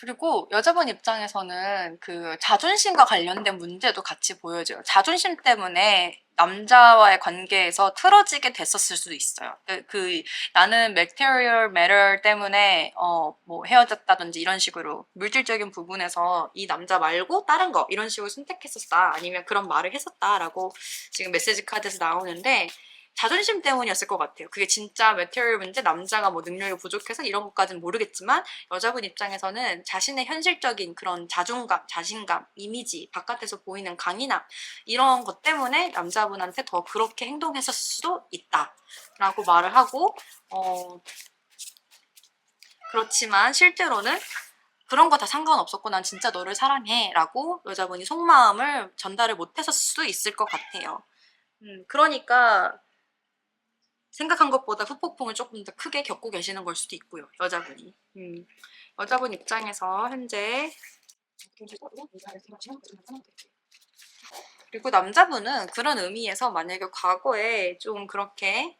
그리고 여자분 입장에서는 그 자존심과 관련된 문제도 같이 보여져요. 자존심 때문에 남자와의 관계에서 틀어지게 됐었을 수도 있어요. 나는 material matter 때문에 뭐 헤어졌다든지 이런 식으로 물질적인 부분에서 이 남자 말고 다른 거 이런 식으로 선택했었다, 아니면 그런 말을 했었다라고 지금 메시지 카드에서 나오는데, 자존심 때문이었을 것 같아요. 그게 진짜 메테리얼 문제, 남자가 뭐 능력이 부족해서 이런 것까지는 모르겠지만, 여자분 입장에서는 자신의 현실적인 그런 자존감, 자신감, 이미지, 바깥에서 보이는 강인함, 이런 것 때문에 남자분한테 더 그렇게 행동했을 수도 있다 라고 말을 하고, 그렇지만 실제로는 그런 거 다 상관없었고 난 진짜 너를 사랑해 라고 여자분이 속마음을 전달을 못했을 수도 있을 것 같아요. 그러니까 생각한 것보다 후폭풍을 조금 더 크게 겪고 계시는 걸 수도 있고요. 여자분이. 여자분 입장에서 현재, 그리고 남자분은 그런 의미에서 만약에 과거에 좀 그렇게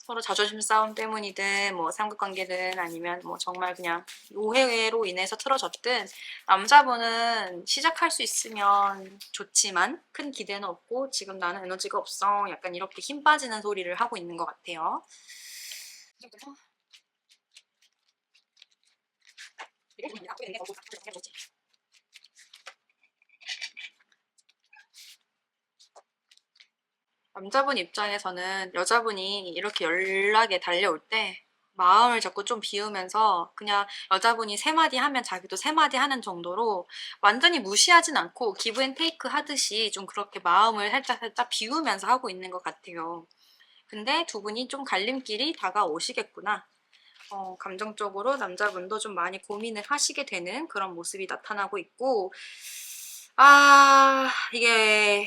서로 자존심 싸움 때문이든 뭐 삼각관계든 아니면 뭐 정말 그냥 오해로 인해서 틀어졌든 남자분은 시작할 수 있으면 좋지만 큰 기대는 없고 지금 나는 에너지가 없어 약간 이렇게 힘 빠지는 소리를 하고 있는 것 같아요. 남자분 입장에서는 여자분이 이렇게 연락에 달려올 때 마음을 자꾸 좀 비우면서 그냥 여자분이 세 마디 하면 자기도 세 마디 하는 정도로 완전히 무시하진 않고 기브 앤 테이크 하듯이 좀 그렇게 마음을 살짝 비우면서 하고 있는 것 같아요. 근데 두 분이 좀 갈림길이 다가오시겠구나. 감정적으로 남자분도 좀 많이 고민을 하시게 되는 그런 모습이 나타나고 있고, 이게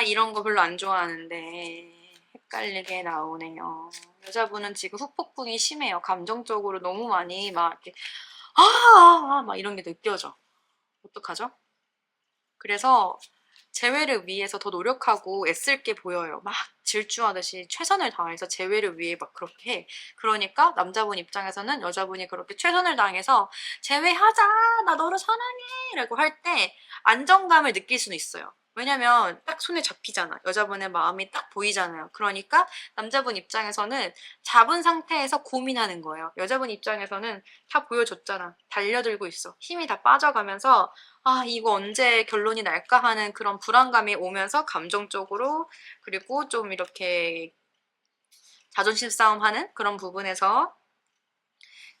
이런 거 별로 안 좋아하는데 헷갈리게 나오네요. 여자분은 지금 후폭풍이 심해요. 감정적으로 너무 많이 막 이렇게 막 이런 게 느껴져. 어떡하죠? 그래서 재회를 위해서 더 노력하고 애쓸 게 보여요. 막 질주하듯이 최선을 다해서 재회를 위해 막 그렇게 해. 그러니까 남자분 입장에서는 여자분이 그렇게 최선을 다해서 재회하자! 나 너를 사랑해! 라고 할 때 안정감을 느낄 수는 있어요. 왜냐면 딱 손에 잡히잖아. 여자분의 마음이 딱 보이잖아요. 그러니까 남자분 입장에서는 잡은 상태에서 고민하는 거예요. 여자분 입장에서는 다 보여줬잖아. 달려들고 있어. 힘이 다 빠져가면서 이거 언제 결론이 날까 하는 그런 불안감이 오면서 감정적으로 그리고 좀 이렇게 자존심 싸움하는 그런 부분에서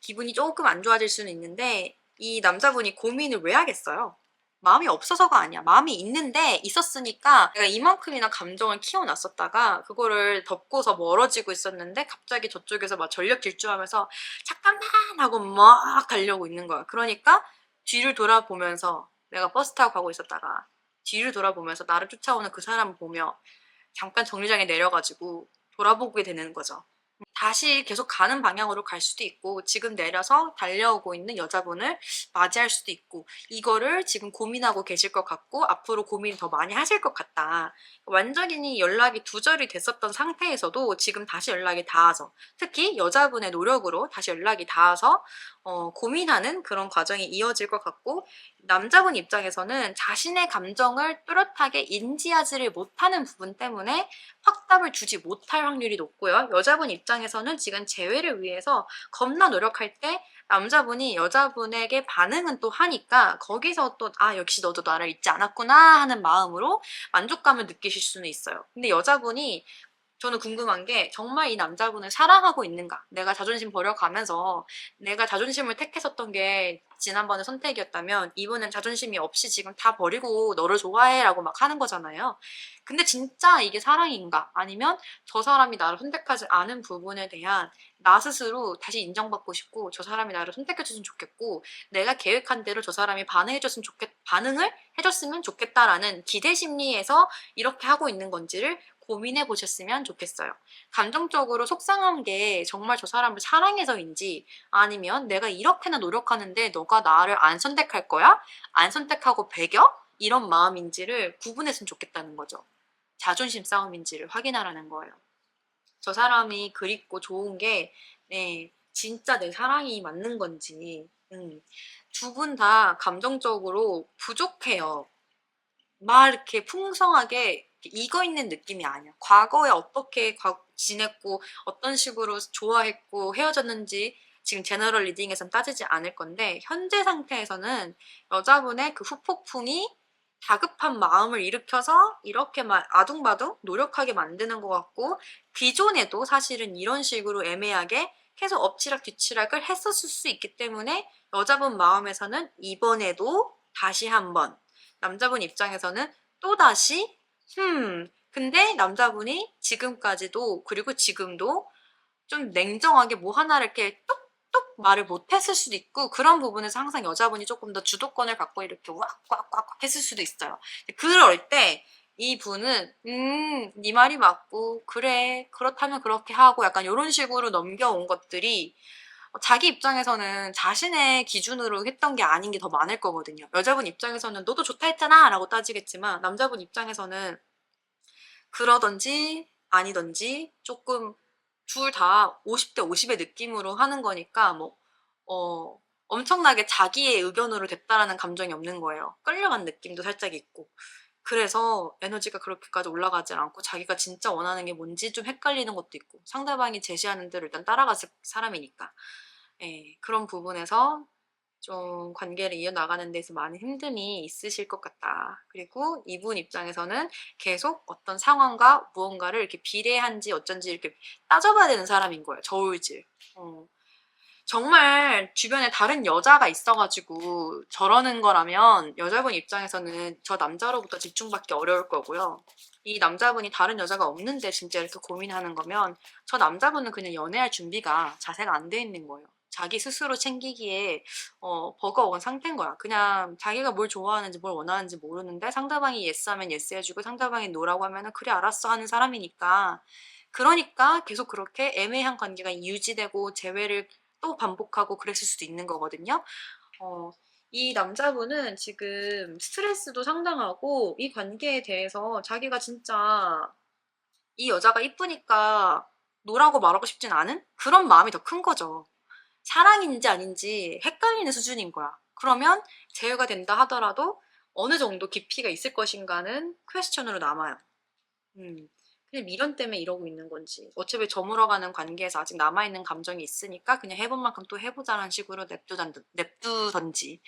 기분이 조금 안 좋아질 수는 있는데 이 남자분이 고민을 왜 하겠어요? 마음이 없어서가 아니야. 마음이 있는데 있었으니까 내가 이만큼이나 감정을 키워놨었다가 그거를 덮고서 멀어지고 있었는데 갑자기 저쪽에서 막 전력 질주하면서 잠깐만 하고 막 달려오고 있는 거야. 그러니까 뒤를 돌아보면서 내가 버스 타고 가고 있었다가 뒤를 돌아보면서 나를 쫓아오는 그 사람을 보며 잠깐 정류장에 내려가지고 돌아보게 되는 거죠. 다시 계속 가는 방향으로 갈 수도 있고 지금 내려서 달려오고 있는 여자분을 맞이할 수도 있고 이거를 지금 고민하고 계실 것 같고 앞으로 고민 더 많이 하실 것 같다. 완전히 연락이 두절이 됐었던 상태에서도 지금 다시 연락이 닿아서 특히 여자분의 노력으로 다시 연락이 닿아서 고민하는 그런 과정이 이어질 것 같고 남자분 입장에서는 자신의 감정을 뚜렷하게 인지하지를 못하는 부분 때문에 확답을 주지 못할 확률이 높고요. 여자분 입장에서는 지금 재회를 위해서 겁나 노력할 때 남자분이 여자분에게 반응은 또 하니까 거기서 또 역시 너도 나를 잊지 않았구나 하는 마음으로 만족감을 느끼실 수는 있어요. 근데 여자분이 저는 궁금한 게 정말 이 남자분을 사랑하고 있는가? 내가 자존심 버려가면서 내가 자존심을 택했었던 게 지난번의 선택이었다면 이번엔 자존심이 없이 지금 다 버리고 너를 좋아해 라고 막 하는 거잖아요. 근데 진짜 이게 사랑인가? 아니면 저 사람이 나를 선택하지 않은 부분에 대한 나 스스로 다시 인정받고 싶고 저 사람이 나를 선택해줬으면 좋겠고 내가 계획한 대로 저 사람이 반응을 해줬으면 좋겠다라는 기대 심리에서 이렇게 하고 있는 건지를 고민해 보셨으면 좋겠어요. 감정적으로 속상한 게 정말 저 사람을 사랑해서인지 아니면 내가 이렇게나 노력하는데 너가 나를 안 선택할 거야? 안 선택하고 배겨? 이런 마음인지를 구분했으면 좋겠다는 거죠. 자존심 싸움인지를 확인하라는 거예요. 저 사람이 그립고 좋은 게 진짜 내 사랑이 맞는 건지 두 분 다 감정적으로 부족해요. 막 이렇게 풍성하게 익어 있는 느낌이 아니야. 과거에 어떻게 지냈고 어떤 식으로 좋아했고 헤어졌는지 지금 제너럴 리딩에선 따지지 않을 건데 현재 상태에서는 여자분의 그 후폭풍이 다급한 마음을 일으켜서 이렇게 막 아둥바둥 노력하게 만드는 것 같고 기존에도 사실은 이런 식으로 애매하게 계속 엎치락 뒤치락을 했었을 수 있기 때문에 여자분 마음에서는 이번에도 다시 한번 남자분 입장에서는 또다시 근데 남자분이 지금까지도 그리고 지금도 좀 냉정하게 뭐 하나를 이렇게 뚝뚝 말을 못했을 수도 있고 그런 부분에서 항상 여자분이 조금 더 주도권을 갖고 이렇게 왁왁왁왁 했을 수도 있어요. 그럴 때 이분은 네 말이 맞고 그래 그렇다면 그렇게 하고 약간 이런 식으로 넘겨온 것들이 자기 입장에서는 자신의 기준으로 했던 게 아닌 게 더 많을 거거든요. 여자분 입장에서는 너도 좋다 했잖아 라고 따지겠지만 남자분 입장에서는 그러던지 아니든지 조금 둘 다 50대 50의 느낌으로 하는 거니까 뭐 엄청나게 자기의 의견으로 됐다라는 감정이 없는 거예요. 끌려간 느낌도 살짝 있고. 그래서 에너지가 그렇게까지 올라가지 않고 자기가 진짜 원하는 게 뭔지 좀 헷갈리는 것도 있고 상대방이 제시하는 대로 일단 따라갔을 사람이니까 그런 부분에서 좀 관계를 이어나가는 데서 많은 힘듦이 있으실 것 같다. 그리고 이분 입장에서는 계속 어떤 상황과 무언가를 이렇게 비례한지 어쩐지 이렇게 따져봐야 되는 사람인 거예요. 저울질. 정말 주변에 다른 여자가 있어가지고 저러는 거라면 여자분 입장에서는 저 남자로부터 집중받기 어려울 거고요. 이 남자분이 다른 여자가 없는데 진짜 이렇게 고민하는 거면 저 남자분은 그냥 연애할 준비가 자세가 안 돼 있는 거예요. 자기 스스로 챙기기에 버거운 상태인 거야. 그냥 자기가 뭘 좋아하는지 뭘 원하는지 모르는데 상대방이 예스 하면 예스 해주고 상대방이 노라고 하면은 그래 알았어 하는 사람이니까 그러니까 계속 그렇게 애매한 관계가 유지되고 재회를 또 반복하고 그랬을 수도 있는 거거든요. 어, 이 남자분은 지금 스트레스도 상당하고 이 관계에 대해서 자기가 진짜 이 여자가 이쁘니까 노라고 말하고 싶진 않은 그런 마음이 더 큰 거죠. 사랑인지 아닌지 헷갈리는 수준인 거야. 그러면 제외가 된다 하더라도 어느 정도 깊이가 있을 것인가는 퀘스천으로 남아요. 음. 그냥 미련 때문에 이러고 있는 건지 어차피 저물어가는 관계에서 아직 남아있는 감정이 있으니까 그냥 해본 만큼 또 해보자는 식으로 냅두던지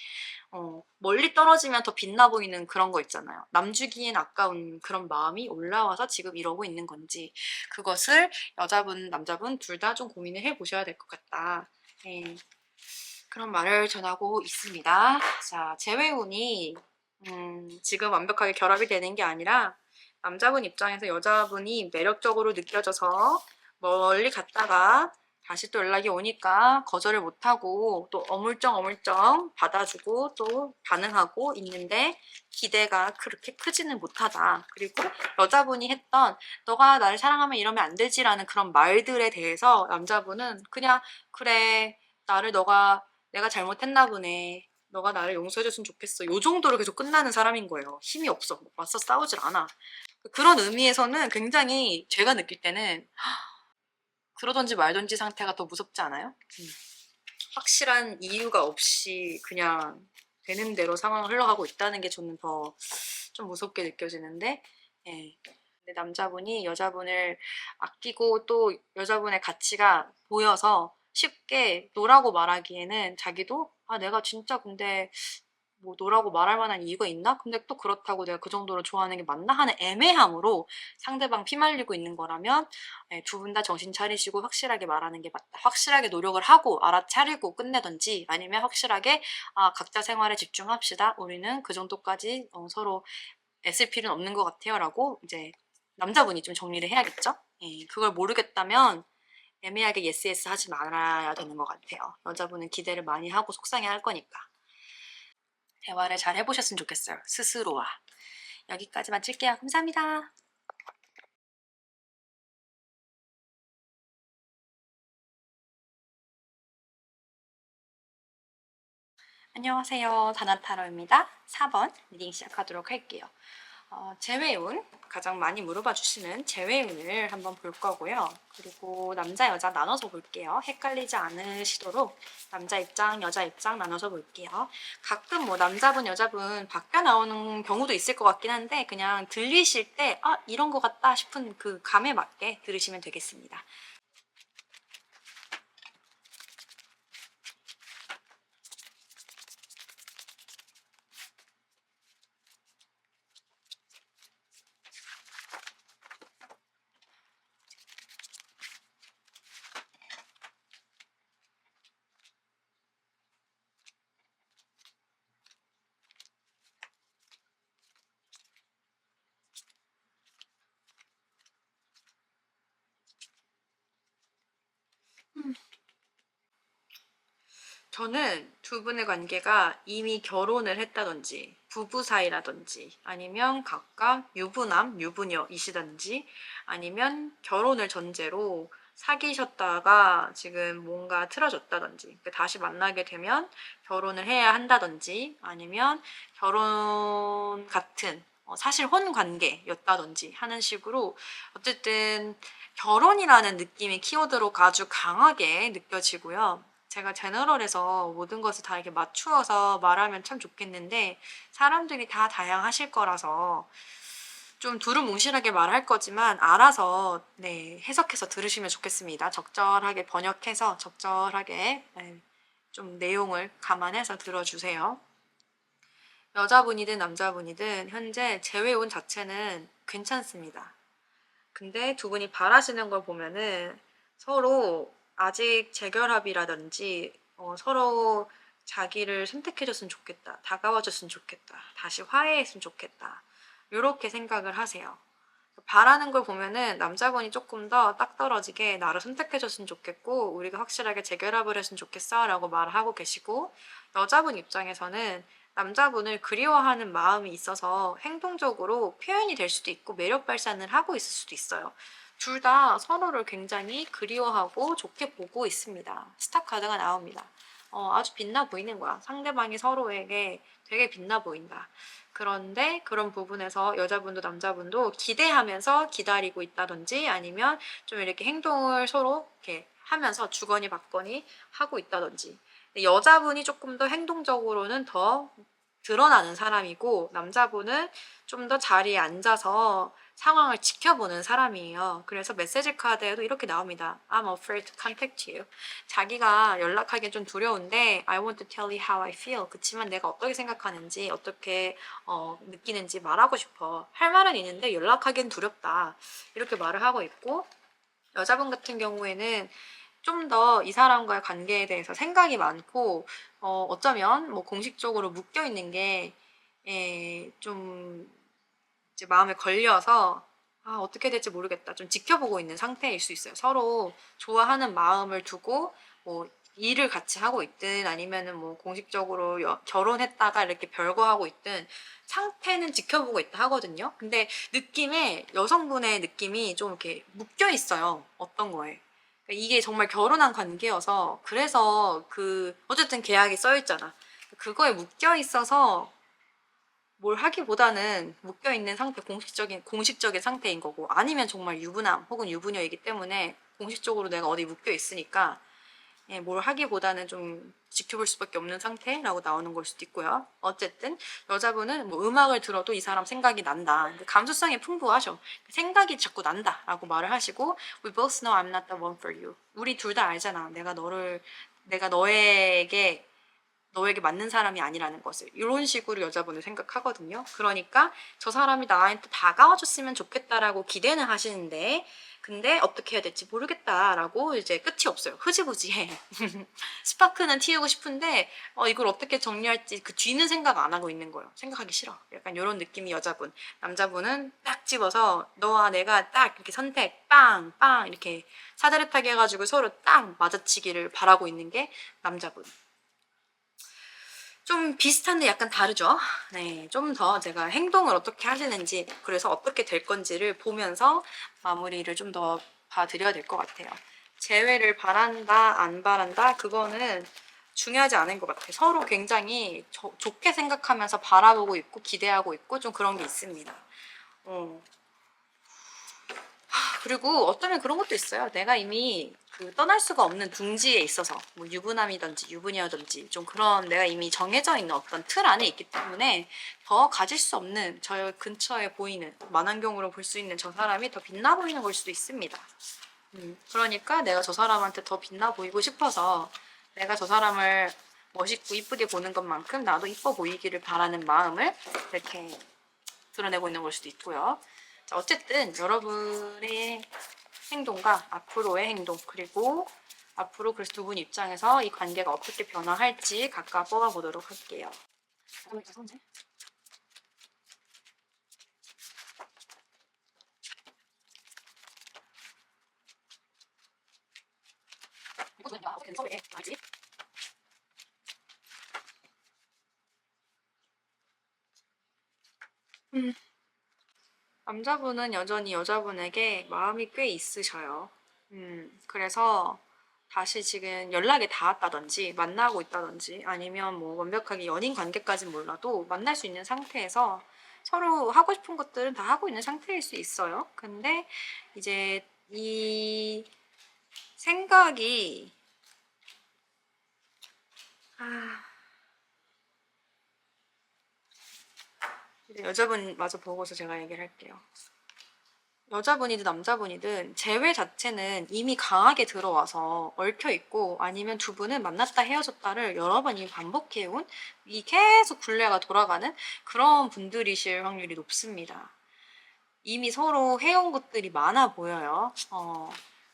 멀리 떨어지면 더 빛나 보이는 그런 거 있잖아요. 남주기엔 아까운 그런 마음이 올라와서 지금 이러고 있는 건지 그것을 여자분 남자분 둘 다 좀 고민을 해보셔야 될 것 같다. 네. 그런 말을 전하고 있습니다. 자, 재회운이 지금 완벽하게 결합이 되는 게 아니라 남자분 입장에서 여자분이 매력적으로 느껴져서 멀리 갔다가 다시 또 연락이 오니까 거절을 못하고 또 어물쩡 받아주고 또 반응하고 있는데 기대가 그렇게 크지는 못하다. 그리고 여자분이 했던 너가 나를 사랑하면 이러면 안 되지라는 그런 말들에 대해서 남자분은 그냥 그래 나를 내가 잘못했나 보네. 너가 나를 용서해줬으면 좋겠어. 요 정도로 계속 끝나는 사람인 거예요. 힘이 없어. 맞서 싸우질 않아. 그런 의미에서는 굉장히 제가 느낄 때는 그러던지 말던지 상태가 더 무섭지 않아요? 확실한 이유가 없이 그냥 되는 대로 상황을 흘러가고 있다는 게 저는 더 좀 무섭게 느껴지는데 예. 근데 남자분이 여자분을 아끼고 또 여자분의 가치가 보여서 쉽게 노라고 말하기에는 자기도 아 내가 진짜 근데 뭐 노라고 말할 만한 이유가 있나? 근데 또 그렇다고 내가 그 정도로 좋아하는 게 맞나? 하는 애매함으로 상대방 피말리고 있는 거라면 두 분 다 정신 차리시고 확실하게 말하는 게 맞다. 확실하게 노력을 하고 알아차리고 끝내던지 아니면 확실하게 아 각자 생활에 집중합시다. 우리는 그 정도까지 서로 애쓸 필요는 없는 것 같아요. 라고 이제 남자분이 좀 정리를 해야겠죠? 예, 그걸 모르겠다면 애매하게 예스 예스 하지 말아야 되는 것 같아요. 여자분은 기대를 많이 하고 속상해 할 거니까. 대화를 잘 해보셨으면 좋겠어요. 스스로와. 여기까지 마칠게요. 감사합니다. 안녕하세요. 다나타로입니다. 4번 리딩 시작하도록 할게요. 재회운, 가장 많이 물어봐 주시는 재회운을 한번 볼 거고요. 그리고 남자, 여자 나눠서 볼게요. 헷갈리지 않으시도록 남자 입장, 여자 입장 나눠서 볼게요. 가끔 뭐 남자분, 여자분 바뀌어 나오는 경우도 있을 것 같긴 한데 그냥 들리실 때 아, 이런 것 같다 싶은 그 감에 맞게 들으시면 되겠습니다. 저는 두 분의 관계가 이미 결혼을 했다든지 부부 사이라든지 아니면 각각 유부남, 유부녀이시든지 아니면 결혼을 전제로 사귀셨다가 지금 뭔가 틀어졌다든지 다시 만나게 되면 결혼을 해야 한다든지 아니면 결혼 같은 사실 혼 관계였다든지 하는 식으로 어쨌든 결혼이라는 느낌이 키워드로 아주 강하게 느껴지고요. 제가 제너럴해서 모든 것을 다 이렇게 맞추어서 말하면 참 좋겠는데 사람들이 다 다양하실 거라서 좀 두루뭉실하게 말할 거지만 알아서 네, 해석해서 들으시면 좋겠습니다. 적절하게 번역해서 적절하게 네, 좀 내용을 감안해서 들어주세요. 여자분이든 남자분이든 현재 재회운 자체는 괜찮습니다. 근데 두 분이 바라시는 걸 보면은 서로 아직 재결합이라든지 서로 자기를 선택해줬으면 좋겠다. 다가와줬으면 좋겠다. 다시 화해했으면 좋겠다. 이렇게 생각을 하세요. 바라는 걸 보면은 남자분이 조금 더 딱 떨어지게 나를 선택해줬으면 좋겠고 우리가 확실하게 재결합을 했으면 좋겠어 라고 말을 하고 계시고 여자분 입장에서는 남자분을 그리워하는 마음이 있어서 행동적으로 표현이 될 수도 있고 매력 발산을 하고 있을 수도 있어요. 둘 다 서로를 굉장히 그리워하고 좋게 보고 있습니다. 스탑 카드가 나옵니다. 아주 빛나 보이는 거야. 상대방이 서로에게 되게 빛나 보인다. 그런데 그런 부분에서 여자분도 남자분도 기대하면서 기다리고 있다든지 아니면 좀 이렇게 행동을 서로 이렇게 하면서 주거니 받거니 하고 있다든지 여자분이 조금 더 행동적으로는 더 드러나는 사람이고 남자분은 좀 더 자리에 앉아서 상황을 지켜보는 사람이에요. 그래서 메시지 카드에도 이렇게 나옵니다. I'm afraid to contact you. 자기가 연락하기엔 좀 두려운데 I want to tell you how I feel. 그치만 내가 어떻게 생각하는지 어떻게 느끼는지 말하고 싶어. 할 말은 있는데 연락하기엔 두렵다. 이렇게 말을 하고 있고 여자분 같은 경우에는 좀 더 이 사람과의 관계에 대해서 생각이 많고 어쩌면 뭐 공식적으로 묶여 있는 게 좀 이제 마음에 걸려서 어떻게 될지 모르겠다. 좀 지켜보고 있는 상태일 수 있어요. 서로 좋아하는 마음을 두고 뭐 일을 같이 하고 있든 아니면은 뭐 공식적으로 결혼했다가 이렇게 별거하고 있든 상태는 지켜보고 있다 하거든요. 근데 느낌에 여성분의 느낌이 좀 이렇게 묶여 있어요. 어떤 거에. 그러니까 이게 정말 결혼한 관계여서 그래서 어쨌든 계약이 써 있잖아. 그거에 묶여 있어서 뭘 하기보다는 묶여있는 상태, 공식적인 상태인 거고, 아니면 정말 유부남 혹은 유부녀이기 때문에 공식적으로 내가 어디 묶여 있으니까, 뭘 하기보다는 좀 지켜볼 수밖에 없는 상태라고 나오는 걸 수도 있고요. 어쨌든, 여자분은 뭐 음악을 들어도 이 사람 생각이 난다. 감수성이 풍부하죠. 생각이 자꾸 난다. 라고 말을 하시고, We both know I'm not the one for you. 우리 둘 다 알잖아. 내가 너에게 맞는 사람이 아니라는 것을 이런 식으로 여자분을 생각하거든요. 그러니까 저 사람이 나한테 다가와 줬으면 좋겠다라고 기대는 하시는데 근데 어떻게 해야 될지 모르겠다라고 이제 끝이 없어요. 흐지부지해. 스파크는 틔우고 싶은데 이걸 어떻게 정리할지 그 뒤는 생각 안 하고 있는 거예요. 생각하기 싫어. 약간 이런 느낌이 여자분. 남자분은 딱 집어서 너와 내가 딱 이렇게 선택 빵 빵 이렇게 사다리타기 해가지고 서로 딱 맞아치기를 바라고 있는 게 남자분. 좀 비슷한데 약간 다르죠? 네, 좀 더 제가 행동을 어떻게 하시는지, 그래서 어떻게 될 건지를 보면서 마무리를 좀 더 봐드려야 될 것 같아요. 재회를 바란다, 안 바란다? 그거는 중요하지 않은 것 같아요. 서로 굉장히 좋게 생각하면서 바라보고 있고 기대하고 있고 좀 그런 게 있습니다. 그리고 어쩌면 그런 것도 있어요. 내가 이미 떠날 수가 없는 둥지에 있어서 뭐 유부남이든지 유부녀든지 좀 그런 내가 이미 정해져 있는 어떤 틀 안에 있기 때문에 더 가질 수 없는 저 근처에 보이는 만환경으로 볼 수 있는 저 사람이 더 빛나 보이는 걸 수도 있습니다. 그러니까 내가 저 사람한테 더 빛나 보이고 싶어서 내가 저 사람을 멋있고 이쁘게 보는 것만큼 나도 이뻐 보이기를 바라는 마음을 이렇게 드러내고 있는 걸 수도 있고요. 자, 어쨌든 여러분의 행동과 앞으로의 행동 그리고 앞으로 그래서 두 분 입장에서 이 관계가 어떻게 변화할지 각각 뽑아보도록 할게요. 남자분은 여전히 여자분에게 마음이 꽤 있으셔요. 그래서 다시 지금 연락이 닿았다든지 만나고 있다든지 아니면 뭐 완벽하게 연인 관계까진 몰라도 만날 수 있는 상태에서 서로 하고 싶은 것들은 다 하고 있는 상태일 수 있어요. 근데 이제 이 생각이 이제 여자분 마저 보고서 제가 얘기를 할게요. 여자분이든 남자분이든 재회 자체는 이미 강하게 들어와서 얽혀있고 아니면 두 분은 만났다 헤어졌다를 여러 번 이미 반복해온 이 계속 굴레가 돌아가는 그런 분들이실 확률이 높습니다. 이미 서로 해온 것들이 많아 보여요.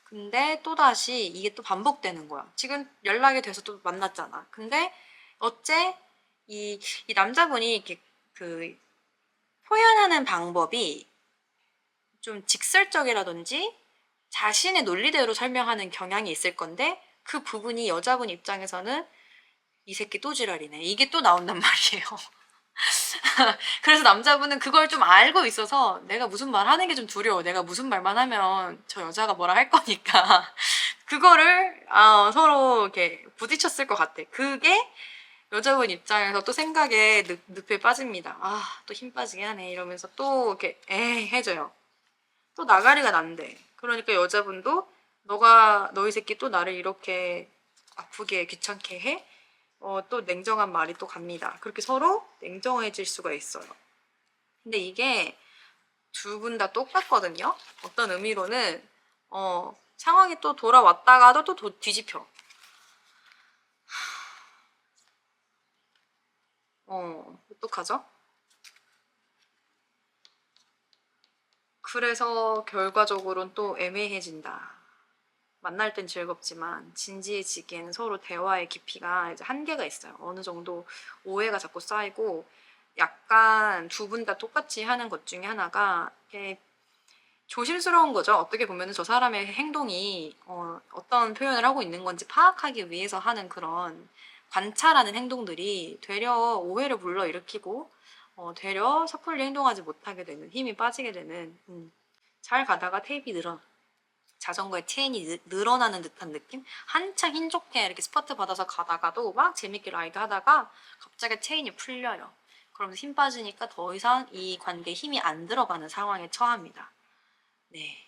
근데 또다시 이게 또 반복되는 거야. 지금 연락이 돼서 또 만났잖아. 근데 어째 이 남자분이 이렇게 그 표현하는 방법이 좀 직설적이라든지 자신의 논리대로 설명하는 경향이 있을 건데 그 부분이 여자분 입장에서는 이 새끼 또 지랄이네. 이게 또 나온단 말이에요. 그래서 남자분은 그걸 좀 알고 있어서 내가 무슨 말 하는 게 좀 두려워. 내가 무슨 말만 하면 저 여자가 뭐라 할 거니까. 그거를 서로 이렇게 부딪혔을 것 같아. 그게 여자분 입장에서 또 생각에 늪에 빠집니다. 또 힘 빠지게 하네. 이러면서 또 이렇게 해져요. 또 나가리가 난대. 그러니까 여자분도 너가 너희 새끼 또 나를 이렇게 아프게 귀찮게 해? 또 냉정한 말이 또 갑니다. 그렇게 서로 냉정해질 수가 있어요. 근데 이게 두 분 다 똑같거든요. 어떤 의미로는 상황이 또 돌아왔다가도 또 뒤집혀. 어떡하죠? 그래서 결과적으로는 또 애매해진다. 만날 땐 즐겁지만 진지해지기에는 서로 대화의 깊이가 이제 한계가 있어요. 어느 정도 오해가 자꾸 쌓이고 약간 두 분 다 똑같이 하는 것 중에 하나가 조심스러운 거죠. 어떻게 보면 저 사람의 행동이 어떤 표현을 하고 있는 건지 파악하기 위해서 하는 그런 관찰하는 행동들이 되려 오해를 불러일으키고 되려 섣불리 행동하지 못하게 되는 힘이 빠지게 되는 잘 가다가 테이프 자전거의 체인이 늘어나는 듯한 느낌? 한창 힘 좋게 이렇게 스퍼트 받아서 가다가도 막 재밌게 라이드 하다가 갑자기 체인이 풀려요. 그러면서 힘 빠지니까 더 이상 이 관계에 힘이 안 들어가는 상황에 처합니다. 네.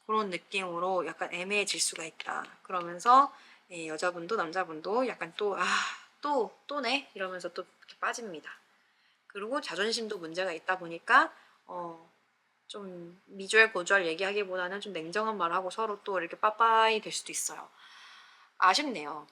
그런 느낌으로 약간 애매해질 수가 있다. 그러면서 여자분도 남자분도 약간 또네? 이러면서 또 이렇게 빠집니다. 그리고 자존심도 문제가 있다 보니까 좀 미주얼 고주얼 얘기하기보다는 좀 냉정한 말하고 서로 또 이렇게 빠빠이 될 수도 있어요. 아쉽네요.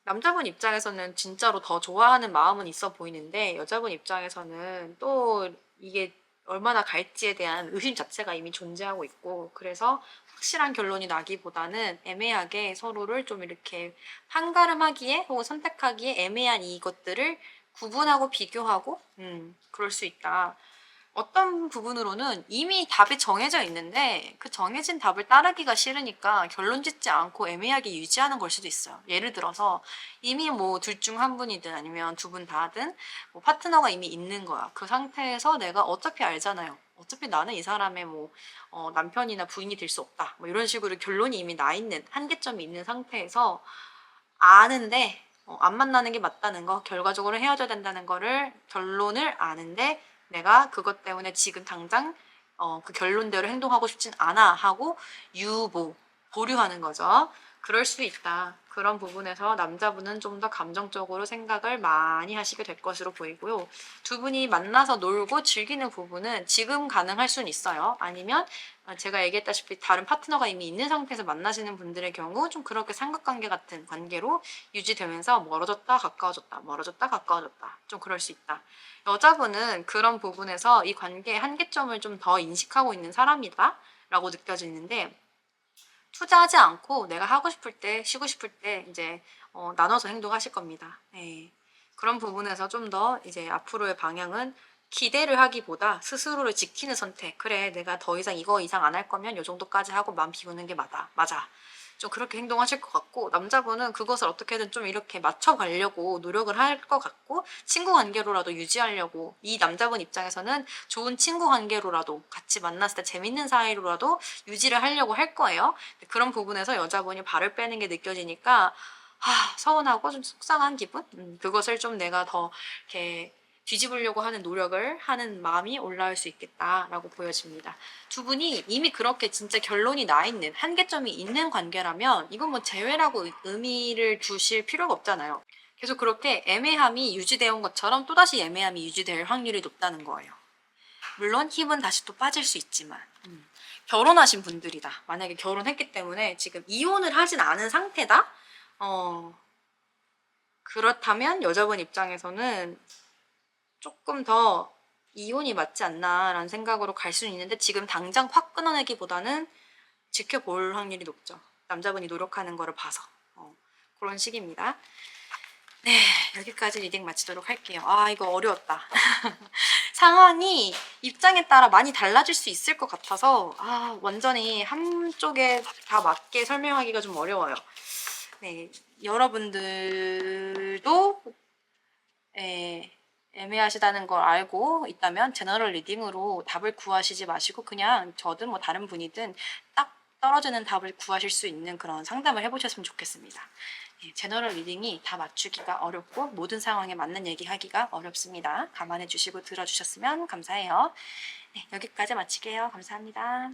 남자분 입장에서는 진짜로 더 좋아하는 마음은 있어 보이는데 여자분 입장에서는 또 이게 얼마나 갈지에 대한 의심 자체가 이미 존재하고 있고 그래서 확실한 결론이 나기보다는 애매하게 서로를 좀 이렇게 판가름하기에 혹은 선택하기에 애매한 이것들을 구분하고 비교하고 그럴 수 있다. 어떤 부분으로는 이미 답이 정해져 있는데 그 정해진 답을 따르기가 싫으니까 결론 짓지 않고 애매하게 유지하는 걸 수도 있어요. 예를 들어서 이미 뭐 둘 중 한 분이든 아니면 두 분 다든 뭐 파트너가 이미 있는 거야. 그 상태에서 내가 어차피 알잖아요. 어차피 나는 이 사람의 뭐 남편이나 부인이 될 수 없다. 뭐 이런 식으로 결론이 이미 나 있는 한계점이 있는 상태에서 아는데 안 만나는 게 맞다는 거, 결과적으로 헤어져야 된다는 거를 결론을 아는데 내가 그것 때문에 지금 당장 그 결론대로 행동하고 싶진 않아 하고 보류하는 거죠. 그럴 수 있다. 그런 부분에서 남자분은 좀 더 감정적으로 생각을 많이 하시게 될 것으로 보이고요. 두 분이 만나서 놀고 즐기는 부분은 지금 가능할 수는 있어요. 아니면 제가 얘기했다시피 다른 파트너가 이미 있는 상태에서 만나시는 분들의 경우 좀 그렇게 삼각관계 같은 관계로 유지되면서 멀어졌다 가까워졌다 멀어졌다 가까워졌다 좀 그럴 수 있다. 여자분은 그런 부분에서 이 관계의 한계점을 좀 더 인식하고 있는 사람이다 라고 느껴지는데 투자하지 않고 내가 하고 싶을 때 쉬고 싶을 때 이제 나눠서 행동하실 겁니다. 네. 그런 부분에서 좀 더 이제 앞으로의 방향은 기대를 하기보다 스스로를 지키는 선택. 그래, 내가 더 이상 이거 이상 안 할 거면 요 정도까지 하고 마음 비우는 게 맞아. 좀 그렇게 행동하실 것 같고 남자분은 그것을 어떻게든 좀 이렇게 맞춰가려고 노력을 할 것 같고 친구 관계로라도 유지하려고 이 남자분 입장에서는 좋은 친구 관계로라도 같이 만났을 때 재밌는 사이로라도 유지를 하려고 할 거예요. 그런 부분에서 여자분이 발을 빼는 게 느껴지니까 서운하고 좀 속상한 기분? 그것을 좀 내가 더 이렇게 뒤집으려고 하는 노력을 하는 마음이 올라올 수 있겠다라고 보여집니다. 두 분이 이미 그렇게 진짜 결론이 나 있는 한계점이 있는 관계라면 이건 뭐 재회라고 의미를 두실 필요가 없잖아요. 계속 그렇게 애매함이 유지되어 온 것처럼 또다시 애매함이 유지될 확률이 높다는 거예요. 물론 힘은 다시 또 빠질 수 있지만 결혼하신 분들이다. 만약에 결혼했기 때문에 지금 이혼을 하진 않은 상태다? 그렇다면 여자분 입장에서는 조금 더 이혼이 맞지 않나라는 생각으로 갈 수는 있는데 지금 당장 확 끊어내기보다는 지켜볼 확률이 높죠. 남자분이 노력하는 거를 봐서. 그런 식입니다. 네, 여기까지 리딩 마치도록 할게요. 아, 이거 어려웠다. 상황이 입장에 따라 많이 달라질 수 있을 것 같아서 완전히 한쪽에 다 맞게 설명하기가 좀 어려워요. 네, 여러분들도 애매하시다는 걸 알고 있다면 제너럴 리딩으로 답을 구하시지 마시고 그냥 저든 뭐 다른 분이든 딱 떨어지는 답을 구하실 수 있는 그런 상담을 해보셨으면 좋겠습니다. 제너럴 리딩이 다 맞추기가 어렵고 모든 상황에 맞는 얘기하기가 어렵습니다. 감안해 주시고 들어주셨으면 감사해요. 네, 여기까지 마치게요. 감사합니다.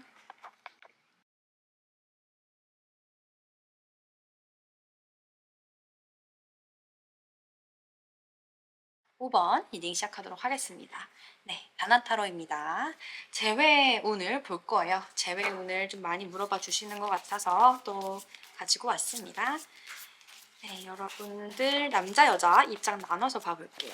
5번 리딩 시작하도록 하겠습니다. 네, 다나타로입니다. 재회운을 볼 거예요. 재회운을 좀 많이 물어봐 주시는 것 같아서 또 가지고 왔습니다. 네, 여러분들 남자 여자 입장 나눠서 봐볼게요.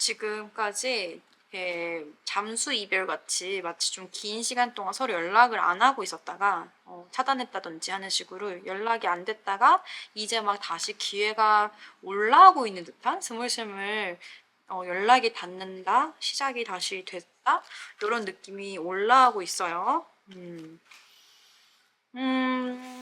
지금까지 잠수 이별 같이 마치 좀 긴 시간 동안 서로 연락을 안 하고 있었다가 차단했다든지 하는 식으로 연락이 안 됐다가 이제 막 다시 기회가 올라오고 있는 듯한 스물스물 연락이 닿는다, 시작이 다시 됐다 이런 느낌이 올라오고 있어요.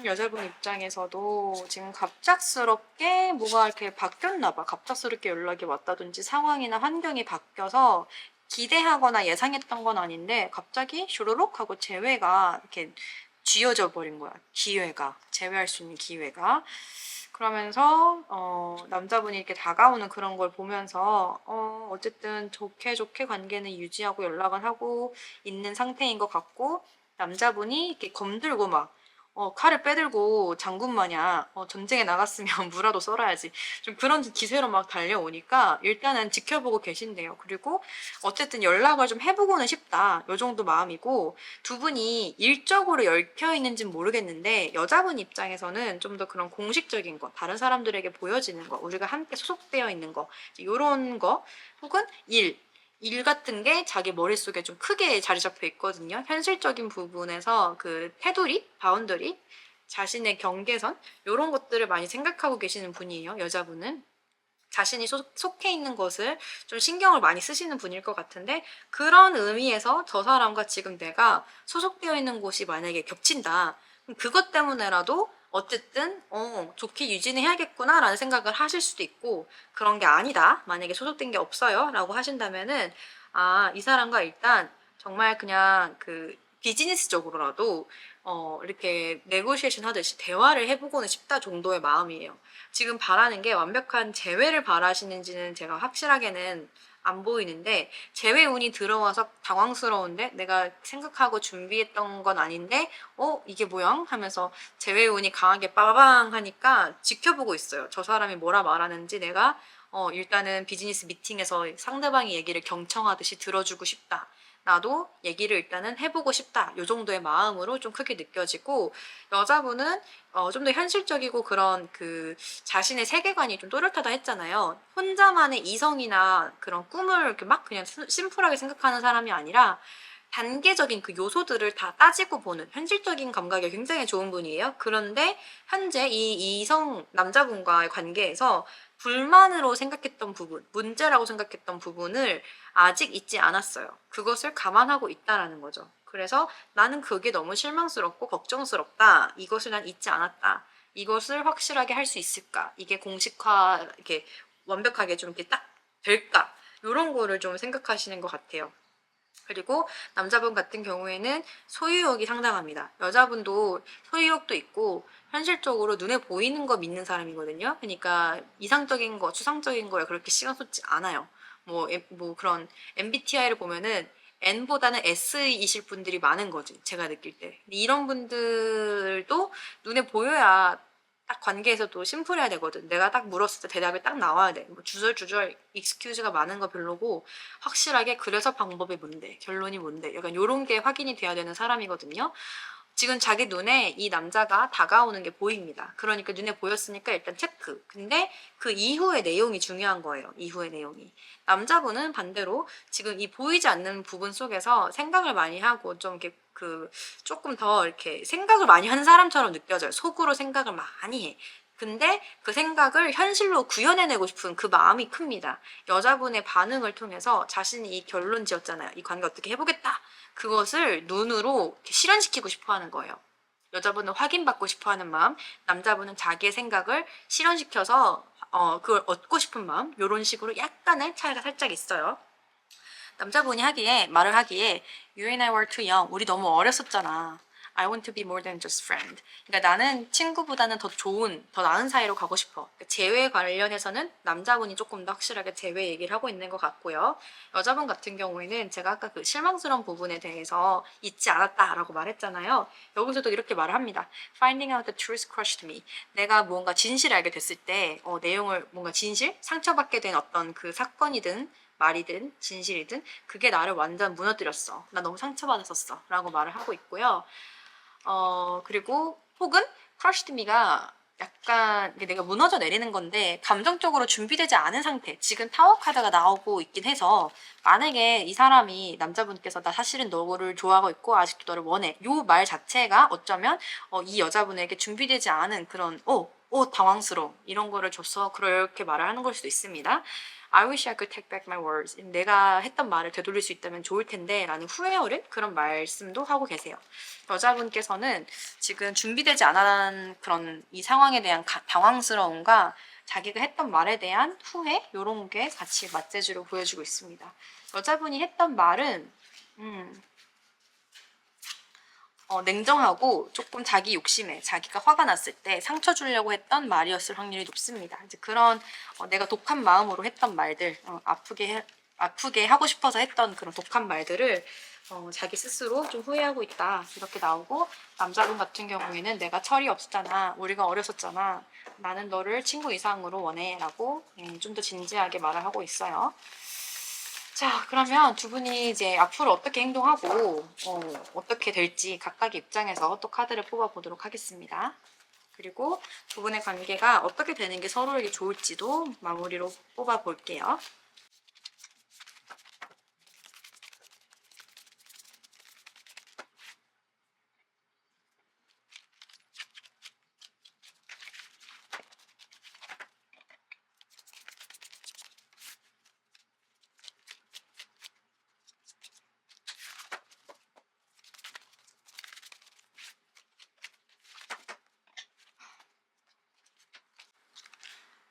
여자분 입장에서도 지금 갑작스럽게 뭐가 이렇게 바뀌었나 봐. 갑작스럽게 연락이 왔다든지 상황이나 환경이 바뀌어서 기대하거나 예상했던 건 아닌데 갑자기 슈루룩 하고 재회가 이렇게 쥐어져 버린 거야. 기회가. 재회할 수 있는 기회가. 그러면서 남자분이 이렇게 다가오는 그런 걸 보면서 어쨌든 좋게 좋게 관계는 유지하고 연락을 하고 있는 상태인 것 같고 남자분이 이렇게 검들고 막 칼을 빼들고 장군 마냥 전쟁에 나갔으면 무라도 썰어야지. 좀 그런 기세로 막 달려오니까 일단은 지켜보고 계신대요. 그리고 어쨌든 연락을 좀 해보고는 싶다. 요 정도 마음이고 두 분이 일적으로 얽혀 있는지는 모르겠는데 여자분 입장에서는 좀 더 그런 공식적인 거, 다른 사람들에게 보여지는 거, 우리가 함께 소속되어 있는 거, 이런 거 혹은 일 같은 게 자기 머릿속에 좀 크게 자리 잡혀 있거든요. 현실적인 부분에서 그 테두리, 바운더리, 자신의 경계선 이런 것들을 많이 생각하고 계시는 분이에요. 여자분은. 자신이 속해 있는 것을 좀 신경을 많이 쓰시는 분일 것 같은데 그런 의미에서 저 사람과 지금 내가 소속되어 있는 곳이 만약에 겹친다. 그럼 그것 때문에라도 어쨌든 좋게 유지는 해야겠구나 라는 생각을 하실 수도 있고 그런 게 아니다. 만약에 소속된 게 없어요 라고 하신다면은 이 사람과 일단 정말 그냥 그 비즈니스적으로라도 이렇게 네고시에이션 하듯이 대화를 해보고는 싶다 정도의 마음이에요. 지금 바라는 게 완벽한 재회를 바라시는지는 제가 확실하게는 안 보이는데 재회 운이 들어와서 당황스러운데 내가 생각하고 준비했던 건 아닌데 이게 뭐야? 하면서 재회 운이 강하게 빠방 하니까 지켜보고 있어요. 저 사람이 뭐라 말하는지 내가 일단은 비즈니스 미팅에서 상대방의 얘기를 경청하듯이 들어주고 싶다. 나도 얘기를 일단은 해보고 싶다. 요 정도의 마음으로 좀 크게 느껴지고 여자분은 좀 더 현실적이고 그런 그 자신의 세계관이 좀 또렷하다 했잖아요. 혼자만의 이성이나 그런 꿈을 이렇게 막 그냥 심플하게 생각하는 사람이 아니라 단계적인 그 요소들을 다 따지고 보는 현실적인 감각이 굉장히 좋은 분이에요. 그런데 현재 이 이성 남자분과의 관계에서 불만으로 생각했던 부분, 문제라고 생각했던 부분을 아직 잊지 않았어요. 그것을 감안하고 있다라는 거죠. 그래서 나는 그게 너무 실망스럽고 걱정스럽다. 이것을 난 잊지 않았다. 이것을 확실하게 할 수 있을까? 이게 공식화, 이렇게 완벽하게 좀 이렇게 딱 될까? 이런 거를 좀 생각하시는 것 같아요. 그리고 남자분 같은 경우에는 소유욕이 상당합니다. 여자분도 소유욕도 있고 현실적으로 눈에 보이는 거 믿는 사람이거든요. 그러니까 이상적인 거, 추상적인 거에 그렇게 시간 쏟지 않아요. 뭐 그런 MBTI를 보면은 N보다는 S이실 분들이 많은 거지, 제가 느낄 때. 이런 분들도 눈에 보여야 딱 관계에서도 심플해야 되거든. 내가 딱 물었을 때 대답이 딱 나와야 돼. 뭐 주절주절 익스큐즈가 많은 거 별로고 확실하게 그래서 방법이 뭔데, 결론이 뭔데, 약간 요런 게 확인이 돼야 되는 사람이거든요. 지금 자기 눈에 이 남자가 다가오는 게 보입니다. 그러니까 눈에 보였으니까 일단 체크. 근데 그 이후의 내용이 중요한 거예요. 이후의 내용이. 남자분은 반대로 지금 이 보이지 않는 부분 속에서 생각을 많이 하고 좀 이렇게 조금 더 이렇게 생각을 많이 하는 사람처럼 느껴져요. 속으로 생각을 많이 해. 근데 그 생각을 현실로 구현해내고 싶은 그 마음이 큽니다. 여자분의 반응을 통해서 자신이 이 결론 지었잖아요. 이 관계 어떻게 해보겠다. 그것을 눈으로 실현시키고 싶어 하는 거예요. 여자분은 확인받고 싶어 하는 마음, 남자분은 자기의 생각을 실현시켜서 그걸 얻고 싶은 마음, 이런 식으로 약간의 차이가 살짝 있어요. 남자분이 말을 하기에 You and I were too young. 우리 너무 어렸었잖아. I want to be more than just friend. 그러니까 나는 친구보다는 더 좋은, 더 나은 사이로 가고 싶어. 그러니까 재회 관련해서는 남자분이 조금 더 확실하게 재회 얘기를 하고 있는 것 같고요. 여자분 같은 경우에는 제가 아까 그 실망스러운 부분에 대해서 잊지 않았다라고 말했잖아요. 여기서도 이렇게 말을 합니다. Finding out the truth crushed me. 내가 뭔가 진실을 알게 됐을 때 내용을 뭔가 진실? 상처받게 된 어떤 그 사건이든 말이든 진실이든 그게 나를 완전 무너뜨렸어. 나 너무 상처받았었어. 라고 말을 하고 있고요. 그리고 혹은 crushed me가 약간 내가 무너져 내리는 건데 감정적으로 준비되지 않은 상태. 지금 타워 카드가 나오고 있긴 해서 만약에 이 사람이 남자분께서 나 사실은 너를 좋아하고 있고 아직도 너를 원해. 요 말 자체가 어쩌면 이 여자분에게 준비되지 않은 그런 당황스러움 이런 거를 줘서 그렇게 말을 하는 걸 수도 있습니다. I wish I could take back my words. 내가 했던 말을 되돌릴 수 있다면 좋을 텐데 라는 후회 어린 그런 말씀도 하고 계세요. 여자분께서는 지금 준비되지 않은 그런 이 상황에 대한 당황스러움과 자기가 했던 말에 대한 후회 이런 게 같이 맞재주로 보여주고 있습니다. 여자분이 했던 말은 냉정하고 조금 자기 욕심에 자기가 화가 났을 때 상처 주려고 했던 말이었을 확률이 높습니다. 이제 그런 내가 독한 마음으로 했던 말들, 아프게 하고 싶어서 했던 그런 독한 말들을 자기 스스로 좀 후회하고 있다 이렇게 나오고, 남자분 같은 경우에는 내가 철이 없었잖아, 우리가 어렸었잖아, 나는 너를 친구 이상으로 원해 라고 좀 더 진지하게 말을 하고 있어요. 자, 그러면 두 분이 이제 앞으로 어떻게 행동하고 어떻게 될지 각각의 입장에서 또 카드를 뽑아보도록 하겠습니다. 그리고 두 분의 관계가 어떻게 되는 게 서로에게 좋을지도 마무리로 뽑아볼게요.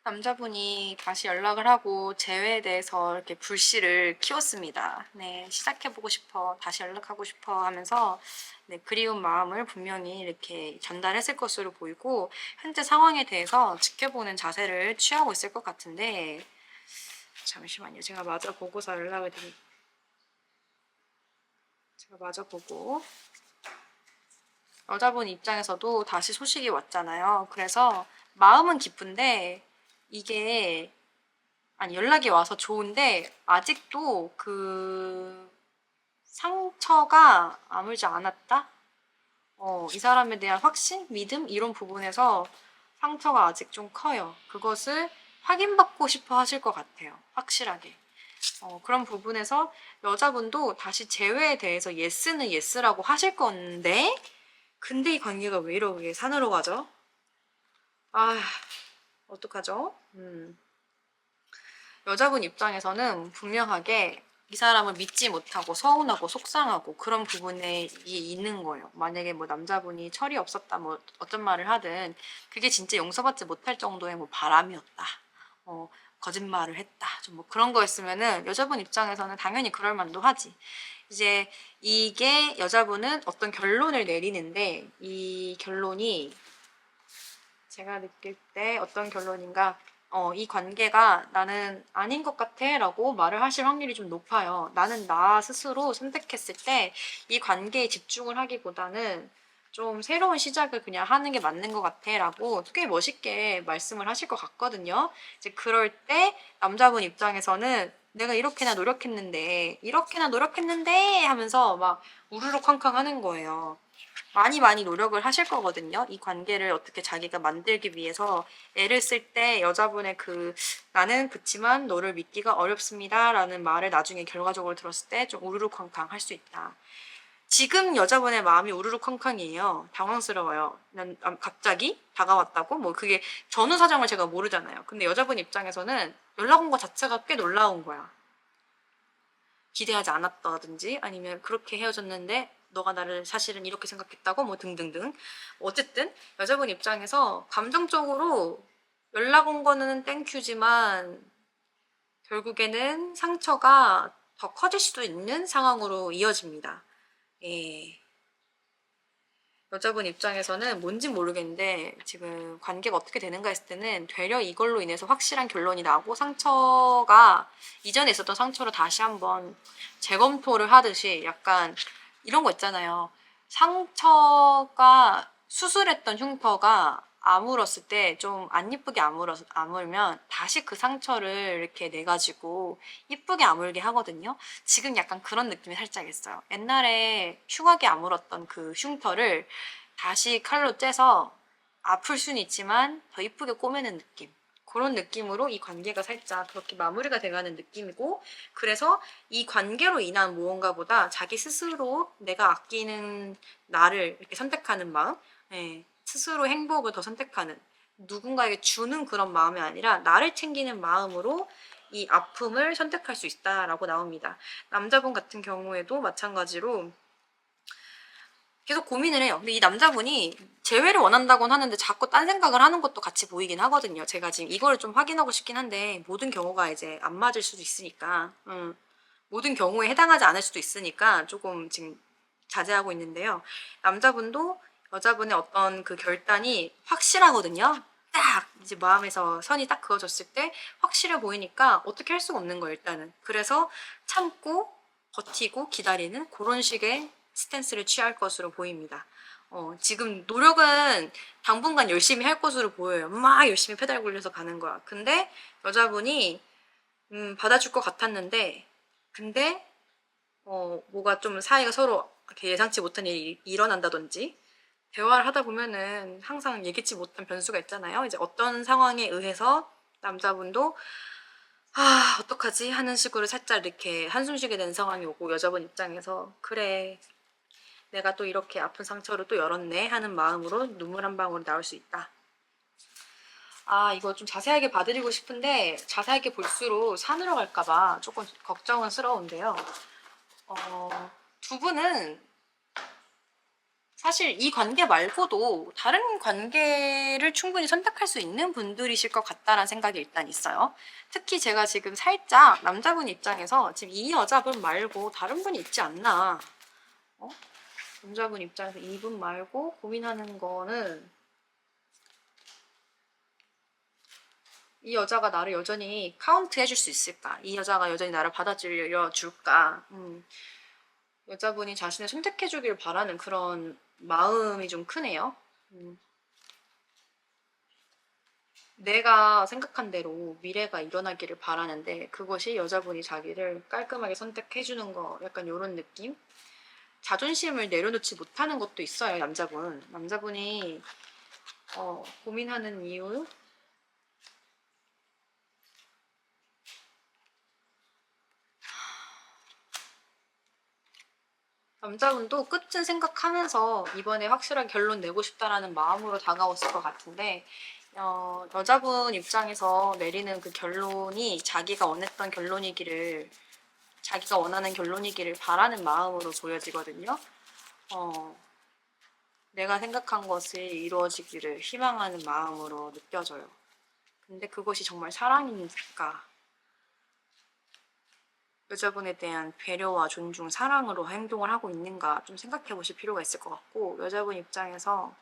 남자분이 다시 연락을 하고 재회에 대해서 이렇게 불씨를 키웠습니다. 네, 시작해보고 싶어, 다시 연락하고 싶어 하면서 네, 그리운 마음을 분명히 이렇게 전달했을 것으로 보이고, 현재 상황에 대해서 지켜보는 자세를 취하고 있을 것 같은데, 잠시만요. 제가 마저 보고서 연락을 드릴게요. 제가 마저 보고, 여자분 입장에서도 다시 소식이 왔잖아요. 그래서 마음은 기쁜데 이게 연락이 와서 좋은데 아직도 그 상처가 아물지 않았다? 이 사람에 대한 확신, 믿음 이런 부분에서 상처가 아직 좀 커요. 그것을 확인받고 싶어 하실 것 같아요. 확실하게. 그런 부분에서 여자분도 다시 재회에 대해서 예스는 예스라고 하실 건데, 근데 이 관계가 왜 이렇게 산으로 가죠? 아, 어떡하죠? 여자분 입장에서는 분명하게 이 사람을 믿지 못하고 서운하고 속상하고 그런 부분에 있는 거예요. 만약에 뭐 남자분이 철이 없었다 뭐 어떤 말을 하든 그게 진짜 용서받지 못할 정도의 뭐 바람이었다. 어, 거짓말을 했다. 좀 뭐 그런 거였으면은 여자분 입장에서는 당연히 그럴 만도 하지. 이제 이게 여자분은 어떤 결론을 내리는데 이 결론이 제가 느낄 때 어떤 결론인가? 이 관계가 나는 아닌 것 같아 라고 말을 하실 확률이 좀 높아요. 나는 나 스스로 선택했을 때 이 관계에 집중을 하기보다는 좀 새로운 시작을 그냥 하는 게 맞는 것 같아 라고 꽤 멋있게 말씀을 하실 것 같거든요. 이제 그럴 때 남자분 입장에서는 내가 이렇게나 노력했는데 하면서 막 우르르 쾅쾅 하는 거예요. 많이 노력을 하실 거거든요. 이 관계를 어떻게 자기가 만들기 위해서 애를 쓸 때 여자분의 나는 그치만 너를 믿기가 어렵습니다 라는 말을 나중에 결과적으로 들었을 때 좀 우르르쾅쾅 할 수 있다. 지금 여자분의 마음이 우르르쾅쾅이에요. 당황스러워요. 난 갑자기 다가왔다고? 뭐 그게 전후 사정을 제가 모르잖아요. 근데 여자분 입장에서는 연락 온 거 자체가 꽤 놀라운 거야. 기대하지 않았다든지 아니면 그렇게 헤어졌는데 너가 나를 사실은 이렇게 생각했다고 뭐 등등등. 어쨌든 여자분 입장에서 감정적으로 연락 온 거는 땡큐지만 결국에는 상처가 더 커질 수도 있는 상황으로 이어집니다. 예. 여자분 입장에서는 뭔진 모르겠는데 지금 관계가 어떻게 되는가 했을 때는 되려 이걸로 인해서 확실한 결론이 나고 상처가 이전에 있었던 상처를 다시 한번 재검토를 하듯이 약간 이런 거 있잖아요. 상처가 수술했던 흉터가 아물었을 때 좀 안 예쁘게 아물면 다시 그 상처를 이렇게 내가지고 예쁘게 아물게 하거든요. 지금 약간 그런 느낌이 살짝 있어요. 옛날에 흉하게 아물었던 그 흉터를 다시 칼로 째서 아플 수는 있지만 더 이쁘게 꼬매는 느낌. 그런 느낌으로 이 관계가 살짝 그렇게 마무리가 돼가는 느낌이고, 그래서 이 관계로 인한 무언가보다 자기 스스로 내가 아끼는 나를 이렇게 선택하는 마음, 예, 스스로 행복을 더 선택하는, 누군가에게 주는 그런 마음이 아니라 나를 챙기는 마음으로 이 아픔을 선택할 수 있다라고 나옵니다. 남자분 같은 경우에도 마찬가지로 계속 고민을 해요. 근데 이 남자분이 재회를 원한다고는 하는데 자꾸 딴 생각을 하는 것도 같이 보이긴 하거든요. 제가 지금 이거를 좀 확인하고 싶긴 한데 모든 경우가 이제 안 맞을 수도 있으니까 모든 경우에 해당하지 않을 수도 있으니까 조금 지금 자제하고 있는데요. 남자분도 여자분의 어떤 그 결단이 확실하거든요. 딱 이제 마음에서 선이 딱 그어졌을 때 확실해 보이니까 어떻게 할 수가 없는 거예요, 일단은. 그래서 참고 버티고 기다리는 그런 식의 스탠스를 취할 것으로 보입니다. 지금 노력은 당분간 열심히 할 것으로 보여요. 막 열심히 페달 굴려서 가는 거야. 근데 여자분이 받아줄 것 같았는데 근데 뭐가 좀 사이가 서로 이렇게 예상치 못한 일이 일어난다든지 대화를 하다 보면은 항상 예기치 못한 변수가 있잖아요. 이제 어떤 상황에 의해서 남자분도 어떡하지 하는 식으로 살짝 이렇게 한숨 쉬게 되는 상황이 오고 여자분 입장에서 그래 내가 또 이렇게 아픈 상처를 또 열었네 하는 마음으로 눈물 한 방울이 나올 수 있다. 이거 좀 자세하게 봐드리고 싶은데 자세하게 볼수록 산으로 갈까봐 조금 걱정스러운데요. 두 분은 사실 이 관계 말고도 다른 관계를 충분히 선택할 수 있는 분들이실 것 같다라는 생각이 일단 있어요. 특히 제가 지금 살짝 남자분 입장에서 지금 이 여자분 말고 다른 분이 있지 않나. 남자분 입장에서 이분 말고 고민하는 거는 이 여자가 나를 여전히 카운트 해줄 수 있을까? 이 여자가 여전히 나를 받아들여 줄까? 여자분이 자신을 선택해주길 바라는 그런 마음이 좀 크네요. 내가 생각한 대로 미래가 일어나기를 바라는데 그것이 여자분이 자기를 깔끔하게 선택해주는 거 약간 이런 느낌? 자존심을 내려놓지 못하는 것도 있어요, 남자분. 남자분이 고민하는 이유? 남자분도 끝은 생각하면서 이번에 확실하게 결론 내고 싶다라는 마음으로 다가왔을 것 같은데 여자분 입장에서 내리는 그 결론이 자기가 원했던 결론이기를 자기가 원하는 결론이기를 바라는 마음으로 보여지거든요. 내가 생각한 것이 이루어지기를 희망하는 마음으로 느껴져요. 근데 그것이 정말 사랑입니까? 여자분에 대한 배려와 존중, 사랑으로 행동을 하고 있는가 좀 생각해 보실 필요가 있을 것 같고, 여자분 입장에서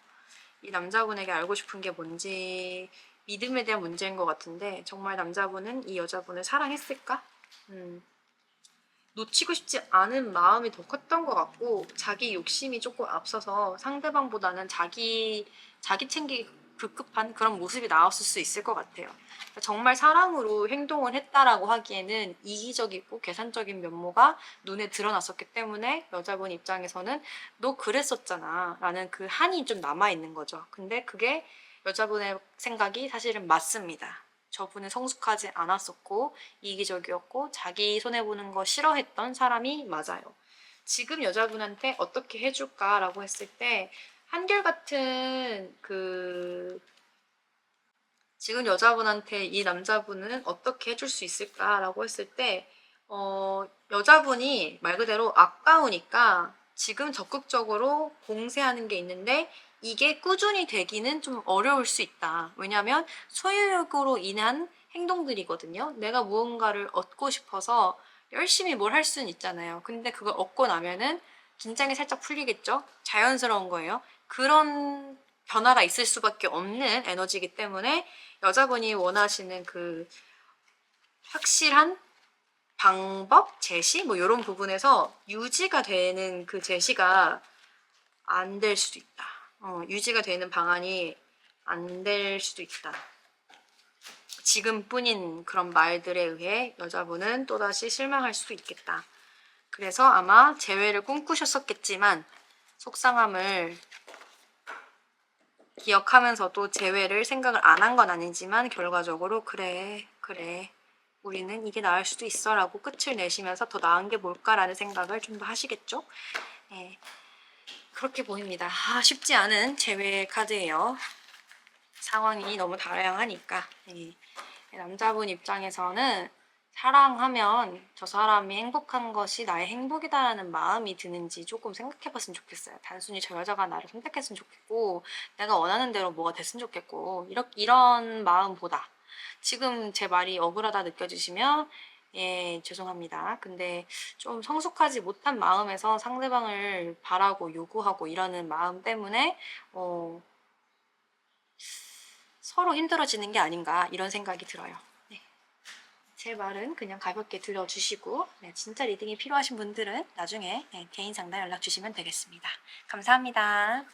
이 남자분에게 알고 싶은 게 뭔지 믿음에 대한 문제인 것 같은데, 정말 남자분은 이 여자분을 사랑했을까? 놓치고 싶지 않은 마음이 더 컸던 것 같고, 자기 욕심이 조금 앞서서 상대방보다는 자기 챙기기 급급한 그런 모습이 나왔을 수 있을 것 같아요. 그러니까 정말 사랑으로 행동을 했다라고 하기에는 이기적이고 계산적인 면모가 눈에 드러났었기 때문에 여자분 입장에서는 너 그랬었잖아 라는 그 한이 좀 남아있는 거죠. 근데 그게 여자분의 생각이 사실은 맞습니다. 저분은 성숙하지 않았었고 이기적이었고 자기 손해보는 거 싫어했던 사람이 맞아요. 지금 여자분한테 어떻게 해줄까라고 했을 때 한결같은 지금 여자분한테 이 남자분은 어떻게 해줄 수 있을까라고 했을 때 여자분이 말 그대로 아까우니까 지금 적극적으로 공세하는 게 있는데 이게 꾸준히 되기는 좀 어려울 수 있다. 왜냐하면 소유욕으로 인한 행동들이거든요. 내가 무언가를 얻고 싶어서 열심히 뭘 할 수는 있잖아요. 근데 그걸 얻고 나면은 긴장이 살짝 풀리겠죠? 자연스러운 거예요. 그런 변화가 있을 수밖에 없는 에너지이기 때문에 여자분이 원하시는 그 확실한 방법, 제시 뭐 이런 부분에서 유지가 되는 그 제시가 안 될 수도 있다. 유지가 되는 방안이 안 될 수도 있다. 지금뿐인 그런 말들에 의해 여자분은 또다시 실망할 수도 있겠다. 그래서 아마 재회를 꿈꾸셨었겠지만 속상함을 기억하면서도 재회를 생각을 안 한 건 아니지만 결과적으로 그래 우리는 이게 나을 수도 있어 라고 끝을 내시면서 더 나은 게 뭘까라는 생각을 좀 더 하시겠죠? 네, 그렇게 보입니다. 쉽지 않은 재회 카드예요. 상황이 너무 다양하니까. 네. 남자분 입장에서는 사랑하면 저 사람이 행복한 것이 나의 행복이다라는 마음이 드는지 조금 생각해봤으면 좋겠어요. 단순히 저 여자가 나를 선택했으면 좋겠고 내가 원하는 대로 뭐가 됐으면 좋겠고 이런 마음보다 지금 제 말이 억울하다 느껴지시면 예, 죄송합니다. 근데 좀 성숙하지 못한 마음에서 상대방을 바라고 요구하고 이러는 마음 때문에 서로 힘들어지는 게 아닌가 이런 생각이 들어요. 네. 제 말은 그냥 가볍게 들려주시고 네, 진짜 리딩이 필요하신 분들은 나중에 네, 개인 상담 연락 주시면 되겠습니다. 감사합니다.